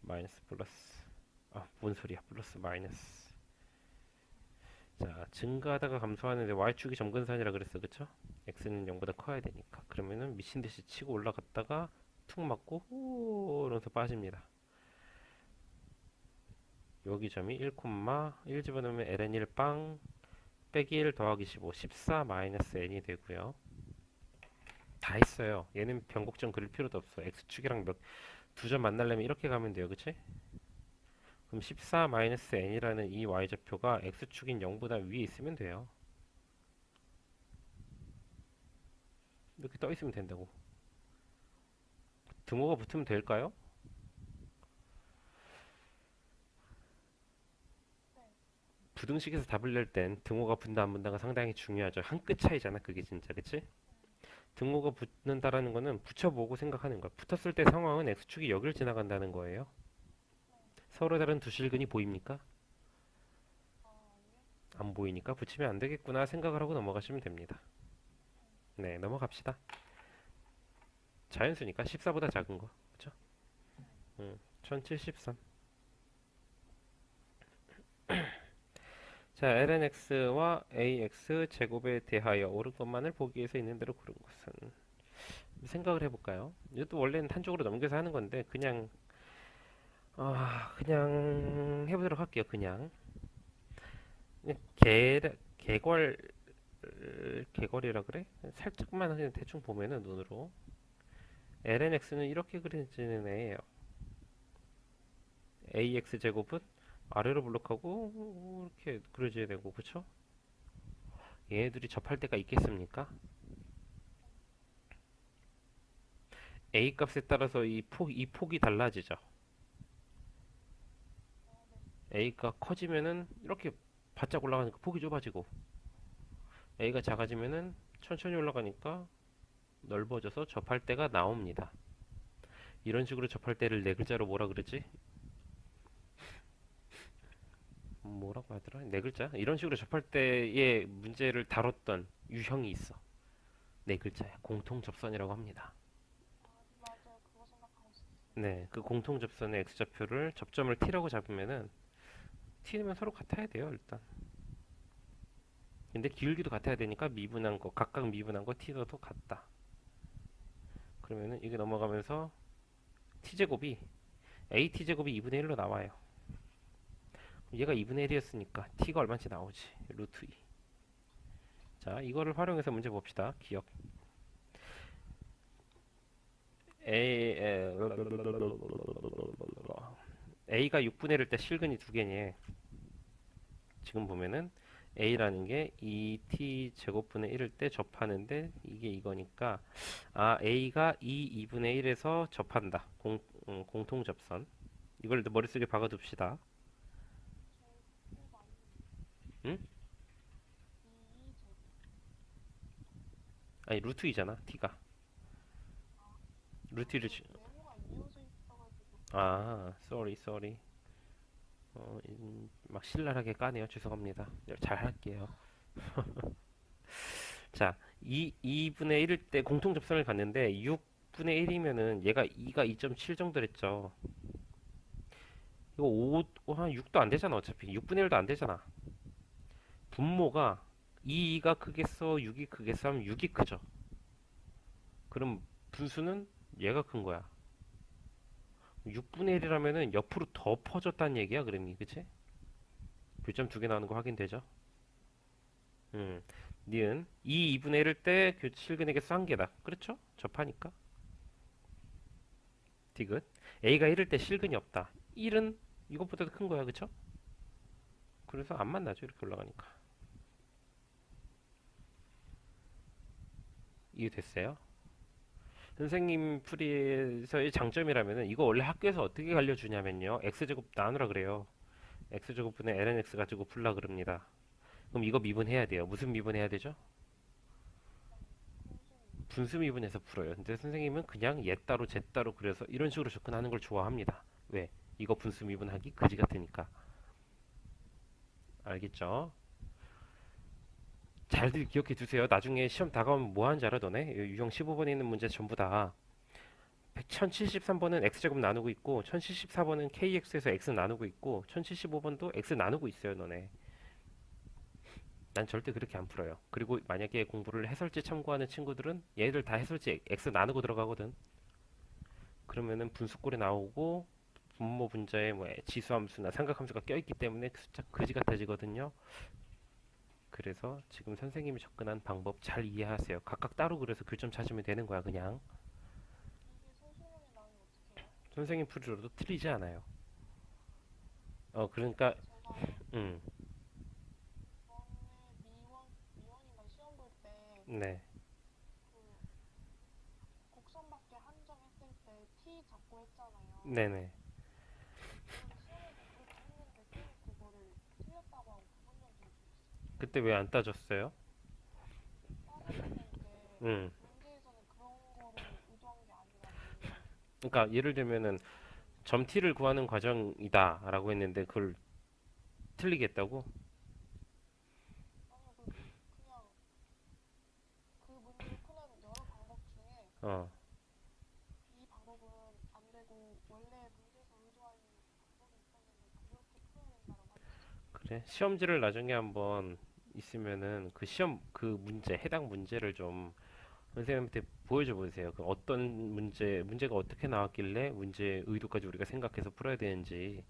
Speaker 1: 마이너스 플러스 뭔 소리야 플러스 마이너스. 자, 증가하다가 감소하는데 y축이 점근산이라 그랬어 그쵸? x는 0보다 커야 되니까 그러면은 미친듯이 치고 올라갔다가 툭 맞고 후 이러면서 빠집니다. 여기 점이 1, 1 집어넣으면 ln 1 빵 빼기 1 더하기 15, 14 마이너스 n이 되고요. 다 했어요. 얘는 변곡점 그릴 필요도 없어. x축이랑 두 점 만나려면 이렇게 가면 돼요. 그치? 그럼 14 마이너스 n이라는 이 y좌표가 x축인 0보다 위에 있으면 돼요. 이렇게 떠 있으면 된다고. 등호가 붙으면 될까요?
Speaker 2: 네.
Speaker 1: 부등식에서 답을 낼 땐 등호가 분다 안 분다가 상당히 중요하죠. 한 끗 차이잖아. 그게 진짜. 그치? 등호가 붙는다라는 거는 붙여보고 생각하는 거야. 붙었을 때 상황은 x축이 여기를 지나간다는 거예요. 서로 다른 두 실근이 보입니까?
Speaker 2: 아니요.
Speaker 1: 안 보이니까 붙이면 안 되겠구나 생각을 하고 넘어가시면 됩니다. 네, 넘어갑시다. 자연수니까 14보다 작은 거. 그쵸? 1073. 자, lnx와 ax 제곱에 대하여 옳은 것만을 보기 위해서 있는 대로 고른 것은 생각을 해볼까요? 이것도 원래는 한쪽으로 넘겨서 하는 건데 그냥 해보도록 할게요. 그냥 개 개괄 개괄이라 그래? 살짝만 그냥 대충 보면은 눈으로 lnx는 이렇게 그려지는 애예요. ax 제곱은 아래로 블록하고 이렇게 그려져야 되고, 그쵸? 얘네들이 접할 때가 있겠습니까? a 값에 따라서 이 폭이 달라지죠. a가 커지면은 이렇게 바짝 올라가니까 폭이 좁아지고, a가 작아지면은 천천히 올라가니까 넓어져서 접할 때가 나옵니다. 이런 식으로 접할 때를 네 글자로 뭐라 그러지? 뭐라고 하더라? 네 글자? 이런 식으로 접할 때의 문제를 다뤘던 유형이 있어. 네 글자야. 공통 접선이라고 합니다.
Speaker 2: 맞아요. 그거 생각하고 있었어요.
Speaker 1: 네, 그 공통 접선의 x좌표를 접점을 t라고 잡으면은 t는 서로 같아야 돼요, 일단. 근데 기울기도 같아야 되니까 미분한 거, 각각 미분한 거 t도 같다. 그러면은 이게 넘어가면서 t제곱이 at제곱이 2분의 1로 나와요. 얘가 2분의 1이었으니까 t가 얼마인지 나오지. 루트 2. 자, 이거를 활용해서 문제 봅시다. 기억. a가 6분의 1일 때 실근이 두 개니 지금 보면은 a라는 게 2t 제곱분의 1일 때 접하는데 이게 이거니까 a가 2분의 1에서 접한다. 공통 접선. 이걸 머릿속에 박아둡시다.
Speaker 2: 제곱 아니면
Speaker 1: 응?
Speaker 2: 2 제곱.
Speaker 1: 아니 루트 2잖아. t가. 루트 2를
Speaker 2: 네모가 이어져 있어가지고.
Speaker 1: sorry. 막 신랄하게 까네요. 죄송합니다. 잘 할게요. 자, 2분의 1일 때 공통 접선을 갔는데 6분의 1이면은 얘가 2가 2.7 정도랬죠. 이거 한 6도 안 되잖아. 어차피 6분의 1도 안 되잖아. 분모가 2가 크겠어, 6이 크겠어 하면 6이 크죠. 그럼 분수는 얘가 큰 거야. 6분의 1이라면은 옆으로 더 퍼졌다는 얘기야, 그림이. 그치? 교점 두 개 나오는 거 확인되죠? 니은 2분의 1일 때 실근에게 싼 개다. 그렇죠? 접하니까. 디귿. A가 1일 때 실근이 없다. 1은 이것보다도 큰 거야. 그쵸? 그래서 안 만나죠. 이렇게 올라가니까. 이해됐어요? 선생님 풀이에서의 장점이라면은 이거 원래 학교에서 어떻게 알려주냐면요. x제곱 나누라 그래요. x제곱분의 lnx 가지고 풀라 그럽니다. 그럼 이거 미분해야 돼요. 무슨 미분해야 되죠? 분수 미분해서 풀어요. 근데 선생님은 그냥 얘 따로 쟤 따로 그려서 이런 식으로 접근하는 걸 좋아합니다. 왜? 이거 분수 미분하기 그지 같으니까. 알겠죠? 잘들 기억해 두세요. 나중에 시험 다가오면 뭐 하는지 알아, 너네? 유형 15번에 있는 문제 전부 다 1073번은 x제곱 나누고 있고 1074번은 kx에서 x 나누고 있고 1075번도 x 나누고 있어요, 너네. 난 절대 그렇게 안 풀어요. 그리고 만약에 공부를 해설지 참고하는 친구들은 얘들 다 해설지 x 나누고 들어가거든. 그러면은 분수꼴이 나오고 분모 분자에 뭐 지수함수나 삼각함수가 껴있기 때문에 숫자 그지 같아지거든요. 그래서 지금 선생님이 접근한 방법 잘 이해하세요. 각각 따로 그래서 교점 찾으면 되는 거야, 그냥.
Speaker 2: 이게 선생님이 나면 어떻게 해요?
Speaker 1: 선생님 풀이로도 틀리지 않아요. 그러니까,
Speaker 2: 제가
Speaker 1: 음,
Speaker 2: 전에 미원인가 시험 볼 때
Speaker 1: 네,
Speaker 2: 그 곡선밖에 한정 했을 때 T 잡고 했잖아요.
Speaker 1: 네네.
Speaker 2: 근데 시험에서 그렇게 했는데 쌤이 그거를 틀렸다고 하고 부분 점수를 주셨어요.
Speaker 1: 그때 왜 안 따졌어요?
Speaker 2: 따졌는데 이게
Speaker 1: 음,
Speaker 2: 문제에서는 그런 거를 의도한 게 아니라고.
Speaker 1: 그러니까 예를 들면은 점 t를 구하는 과정이다라고 했는데 그걸 틀리게 했다고?
Speaker 2: 아니요, 그냥 그 문제를 푸는 여러 방법 중에
Speaker 1: 어,
Speaker 2: 이 방법은 안 되고 원래 문제에서 의도한 방법이 있었는데 그렇게 풀어야 된다고 하셨어요.
Speaker 1: 그래. 시험지를 나중에 한번 있으면은 그 시험 그 문제 해당 문제를 좀 선생님한테 보여줘 보세요. 그 어떤 문제가 어떻게 나왔길래 문제 의도까지 우리가 생각해서 풀어야 되는지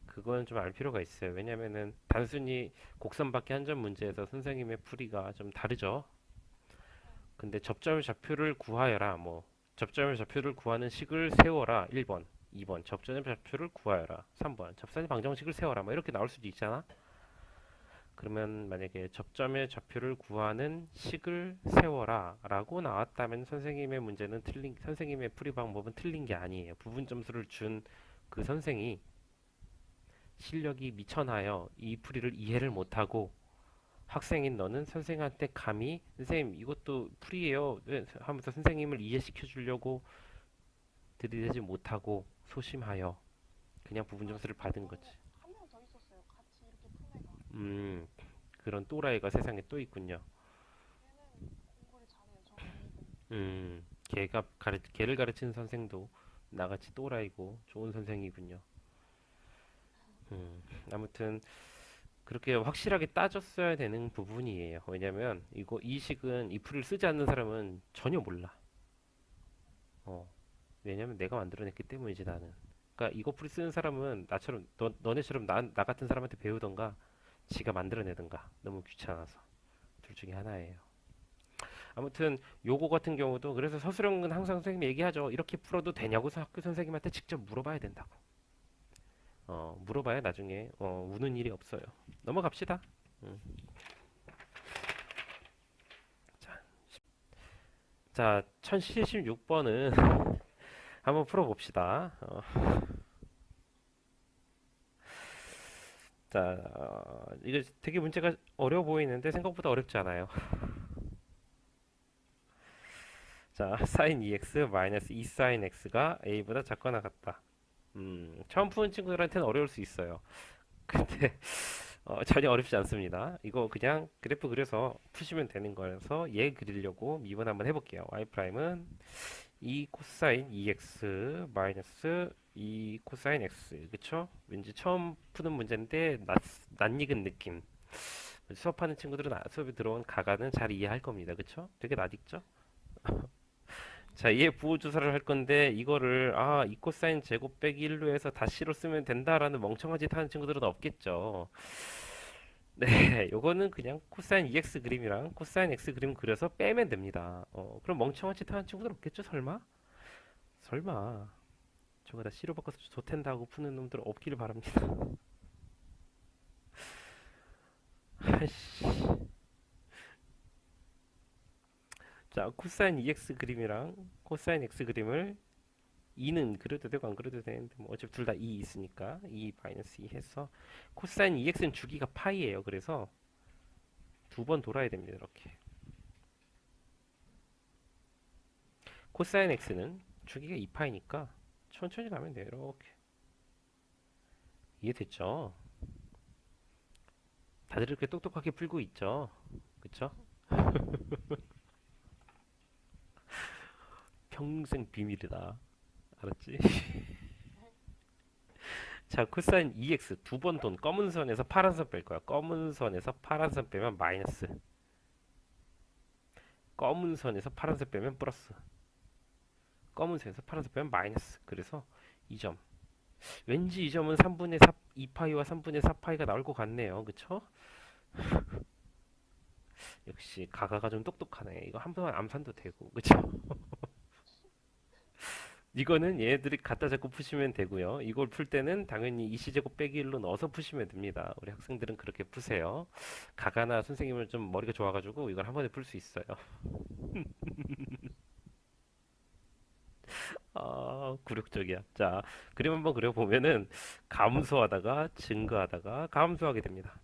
Speaker 1: 그거는 좀 알 필요가 있어요. 왜냐면은 단순히 곡선밖에 한 점 문제에서 선생님의 풀이가 좀 다르죠.
Speaker 2: 네.
Speaker 1: 근데 접점의 좌표를 구하여라. 뭐 접점의 좌표를 구하는 식을 세워라. 1번, 2번 접점의 좌표를 구하여라. 3번 접선의 방정식을 세워라. 뭐 이렇게 나올 수도 있잖아. 그러면 만약에 접점의 좌표를 구하는 식을 세워라 라고 나왔다면 선생님의 문제는 선생님의 풀이 방법은 틀린 게 아니에요. 부분 점수를 준 그 선생이 실력이 미천하여 이 풀이를 이해를 못하고 학생인 너는 선생한테 감히 선생님 이것도 풀이에요 하면서 선생님을 이해시켜 주려고 들이대지 못하고 소심하여 그냥 부분
Speaker 2: 아,
Speaker 1: 점수를 받은 거지.
Speaker 2: 한 명 더 있었어요. 같이 이렇게 푼 애가.
Speaker 1: 음, 그런 또라이가 세상에 또 있군요.
Speaker 2: 걔는 공부를 잘해요. 저만 믿음.
Speaker 1: 걔를 가르치는 선생도 나같이 또라이고 좋은 선생이군요. 아무튼 그렇게 확실하게 따졌어야 되는 부분이에요. 왜냐면 이 식은 이 풀을 쓰지 않는 사람은 전혀 몰라. 어, 왜냐면 내가 만들어냈기 때문이지 나는. 그러니까 이거 풀이 쓰는 사람은 나처럼 너네처럼 나 같은 사람한테 배우던가 지가 만들어내던가 너무 귀찮아서 둘 중에 하나예요. 아무튼 요거 같은 경우도 그래서 서술형은 항상 선생님이 얘기하죠. 이렇게 풀어도 되냐고 학교 선생님한테 직접 물어봐야 된다고. 물어봐야 나중에 우는 일이 없어요. 넘어갑시다. 음. 자, 자 1076번은 한번 풀어봅시다. 자, 이게 되게 문제가 어려워 보이는데 생각보다 어렵지 않아요. 자, sin 2x 마이너스 2 sin x가 a보다 작거나 같다. 처음 푸는 친구들한테는 어려울 수 있어요. 근데 전혀 어렵지 않습니다. 이거 그냥 그래프 그려서 푸시면 되는 거라서 얘 그리려고 미분 한번 해볼게요. y 프라임은 2 코사인 2x 마이너스 2 코사인 x 그쵸? 왠지 처음 푸는 문제인데 낯익은 느낌. 수업하는 친구들은 수업에 들어온 가가는 잘 이해할 겁니다. 그쵸? 되게 낯익죠? 자, 얘 부호조사를 할 건데 이거를 2 코사인 제곱 빼기 1로 해서 다시로 쓰면 된다라는 멍청한 짓 하는 친구들은 없겠죠. 네, 요거는 그냥 코사인 EX 그림이랑 코사인 X 그림 그려서 빼면 됩니다. 그럼 멍청한 짓 하는 친구들 없겠죠? 설마? 설마. 저거 다 C로 바꿔서 좋텐다 하고 푸는 놈들 없기를 바랍니다. 아이씨. 자, 코사인 EX 그림이랑 코사인 X 그림을 2는 그려도 되고 안 그려도 되는데 뭐 어차피 둘 다 2 있으니까 2 마이너스 2 해서 코사인 EX는 주기가 파이예요. 그래서 두 번 돌아야 됩니다. 이렇게. 코사인 X는 주기가 2파이니까 천천히 가면 돼요. 이렇게. 이해됐죠? 다들 이렇게 똑똑하게 풀고 있죠? 그쵸? 평생 비밀이다. 알았지? 자, 코사인 2x 두 번 돈 검은 선에서 파란 선 뺄 거야. 검은 선에서 파란 선 빼면 마이너스. 검은 선에서 파란 선 빼면 플러스. 검은 선에서 파란 선 빼면 마이너스. 그래서 2점. 왠지 이 점은 3분의 4, 2파이와 3분의 4파이가 나올 것 같네요. 그쵸? 역시 가가가 좀 똑똑하네. 이거 한 번만 암산도 되고, 그쵸? 이거는 얘네들이 갖다 잡고 푸시면 되고요. 이걸 풀 때는 당연히 이시제곱 빼기 1로 넣어서 푸시면 됩니다. 우리 학생들은 그렇게 푸세요. 가가나 선생님은 좀 머리가 좋아가지고 이걸 한 번에 풀 수 있어요. 아, 굴욕적이야. 자, 그림 한번 그려보면은 감소하다가 증가하다가 감소하게 됩니다.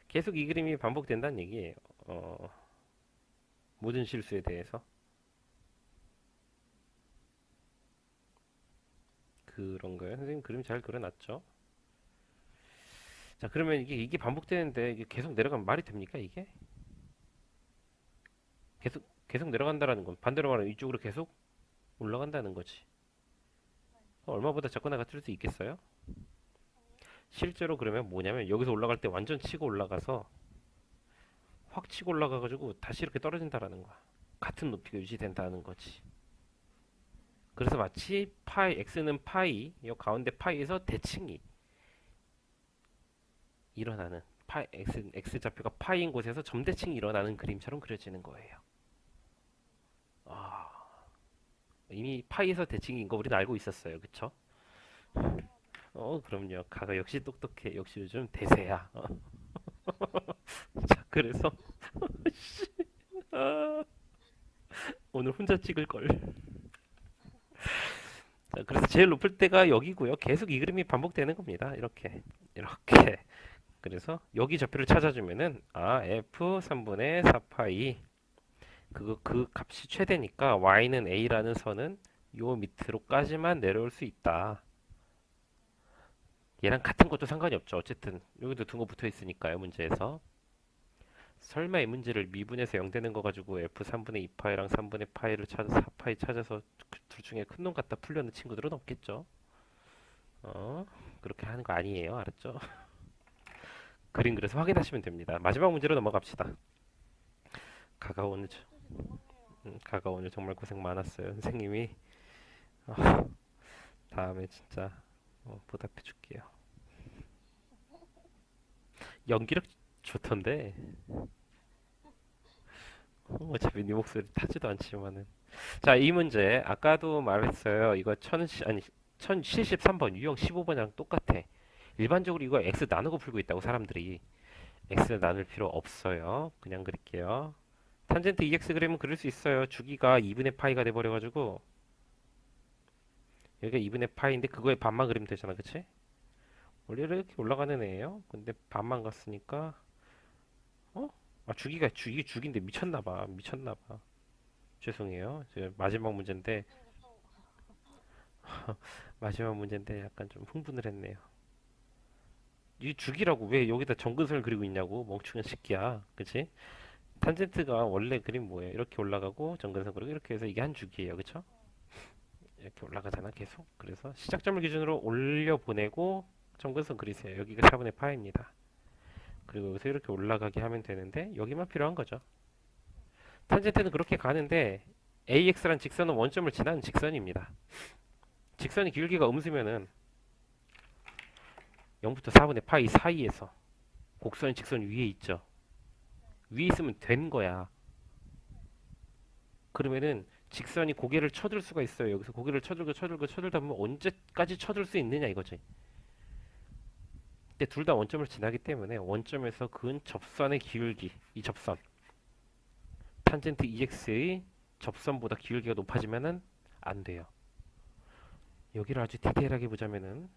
Speaker 1: 계속 이 그림이 반복된다는 얘기예요. 모든 실수에 대해서. 그런 거예요. 선생님 그림 잘 그려놨죠? 자, 그러면 이게 반복되는데 이게 계속 내려가면 말이 됩니까, 이게? 계속 내려간다라는 건 반대로 말하면 이쪽으로 계속 올라간다는 거지. 얼마보다 작거나 같을 수 있겠어요? 실제로 그러면 뭐냐면 여기서 올라갈 때 완전 치고 올라가서 확 치고 올라가가지고 다시 이렇게 떨어진다라는 거야. 같은 높이가 유지된다는 거지. 그래서 마치 파이, x는 파이, 이 가운데 파이에서 대칭이 일어나는 파이, x 좌표가 파이인 곳에서 점대칭이 일어나는 그림처럼 그려지는 거예요. 아, 이미 파이에서 대칭인 거 우리는 알고 있었어요. 그쵸? 그럼요. 가가 역시 똑똑해. 역시 요즘 대세야. 자, 그래서 아, 오늘 혼자 찍을 걸. 자, 그래서 제일 높을 때가 여기고요. 계속 이 그림이 반복되는 겁니다. 이렇게. 그래서 여기 좌표를 찾아주면은 f 3분의 4파이 그 값이 최대니까 y는 a라는 선은 요 밑으로까지만 내려올 수 있다. 얘랑 같은 것도 상관이 없죠. 어쨌든 여기도 둥어 붙어 있으니까요. 문제에서. 설마 이 문제를 미분해서 0 되는 거 가지고 f 3분의 2파이랑 3분의 파이를 찾아서 4파이 찾아서 그둘 중에 큰 놈 갖다 풀려는 친구들은 없겠죠. 어, 그렇게 하는 거 아니에요. 알았죠? 그림 그래서 확인하시면 됩니다. 마지막 문제로 넘어갑시다. 가가 오늘 가가 오늘 정말 고생 많았어요. 선생님이 어, 다음에 진짜 보답해 줄게요. 연기력 좋던데 어차피 네 목소리 타지도 않지만은 자, 이 문제 아까도 말했어요. 이거 1073번 유형 15번이랑 똑같아. 일반적으로 이거 x 나누고 풀고 있다고 사람들이 x 나눌 필요 없어요. 그냥 그릴게요. 탄젠트 2x 그리면 그릴 수 있어요. 주기가 2분의 파이가 돼버려가지고 여기가 2분의 파이인데 그거에 반만 그리면 되잖아, 그치? 원래 이렇게 올라가는 애예요. 근데 반만 갔으니까 어? 주기인데 미쳤나봐. 죄송해요. 마지막 문제인데 마지막 문제인데 약간 좀 흥분을 했네요. 이 주기라고 왜 여기다 정근선을 그리고 있냐고 멍청한 새끼야, 그치? 탄젠트가 원래 그림 뭐예요? 이렇게 올라가고 정근선 그리고 이렇게 해서 이게 한 주기예요, 그쵸? 이렇게 올라가잖아 계속. 그래서 시작점을 기준으로 올려 보내고 정근선 그리세요. 여기가 4분의 파입니다. 그리고 여기서 이렇게 올라가게 하면 되는데 여기만 필요한 거죠. 탄젠트는 그렇게 가는데 AX란 직선은 원점을 지나는 직선입니다. 직선의 기울기가 음수면은 0부터 4분의 파이 사이에서 곡선이 직선 위에 있죠. 위에 있으면 된 거야. 그러면은 직선이 고개를 쳐들 수가 있어요. 여기서 고개를 쳐들다 보면 언제까지 쳐들 수 있느냐 이거지. 근데 둘 다 원점을 지나기 때문에 원점에서 그은 접선의 기울기, 이 접선 탄젠트 EX의 접선보다 기울기가 높아지면은 안 돼요. 여기를 아주 디테일하게 보자면은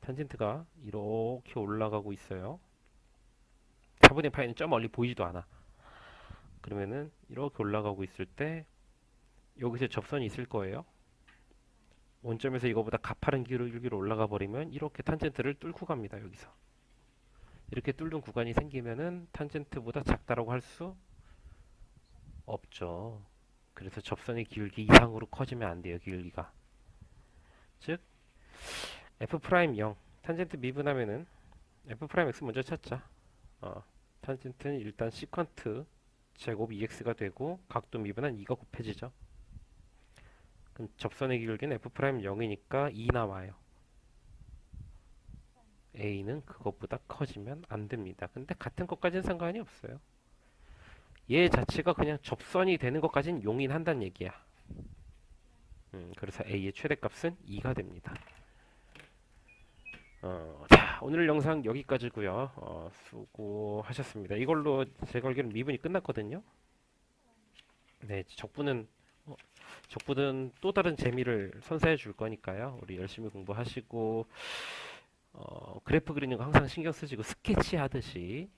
Speaker 1: 탄젠트가 이렇게 올라가고 있어요. 4분의 파이는 저 멀리 보이지도 않아. 그러면은 이렇게 올라가고 있을 때 여기서 접선이 있을 거예요. 원점에서 이거보다 가파른 기울기로 올라가 버리면 이렇게 탄젠트를 뚫고 갑니다. 여기서 이렇게 뚫는 구간이 생기면은 탄젠트보다 작다라고 할 수 없죠. 그래서 접선의 기울기 이상으로 커지면 안 돼요. 기울기가. 즉 f 프라임 0 탄젠트 미분하면은 f 프라임 x 먼저 찾자. 탄젠트는 일단 시컨트 제곱 2x가 되고 각도 미분한 2가 곱해지죠. 그럼 접선의 기울기는 f 프라임 0이니까 2 나와요. A는 그것보다 커지면 안 됩니다. 근데 같은 것까지는 상관이 없어요. 얘 자체가 그냥 접선이 되는 것까지는 용인한다는 얘기야. 그래서 A의 최대값은 2가 됩니다. 자, 오늘 영상 여기까지고요. 수고하셨습니다. 이걸로 제가 알기로는 미분이 끝났거든요. 네, 적분은 또 다른 재미를 선사해 줄 거니까요. 우리 열심히 공부하시고 그래프 그리는 거 항상 신경 쓰시고 스케치 하듯이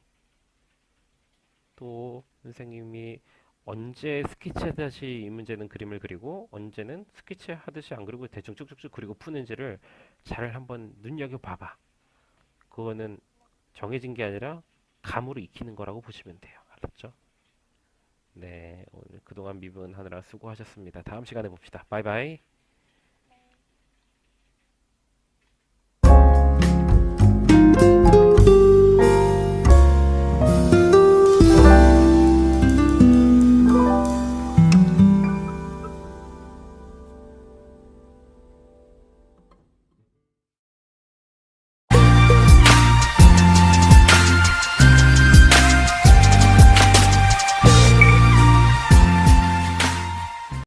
Speaker 1: 또 선생님이 언제 스케치 하듯이 이 문제는 그림을 그리고 언제는 스케치 하듯이 안 그리고 대충 쭉쭉쭉 그리고 푸는지를 잘 한번 눈여겨 봐봐. 그거는 정해진 게 아니라 감으로 익히는 거라고 보시면 돼요. 알았죠? 네, 오늘 그동안 미분하느라 수고하셨습니다. 다음 시간에 봅시다. 바이바이.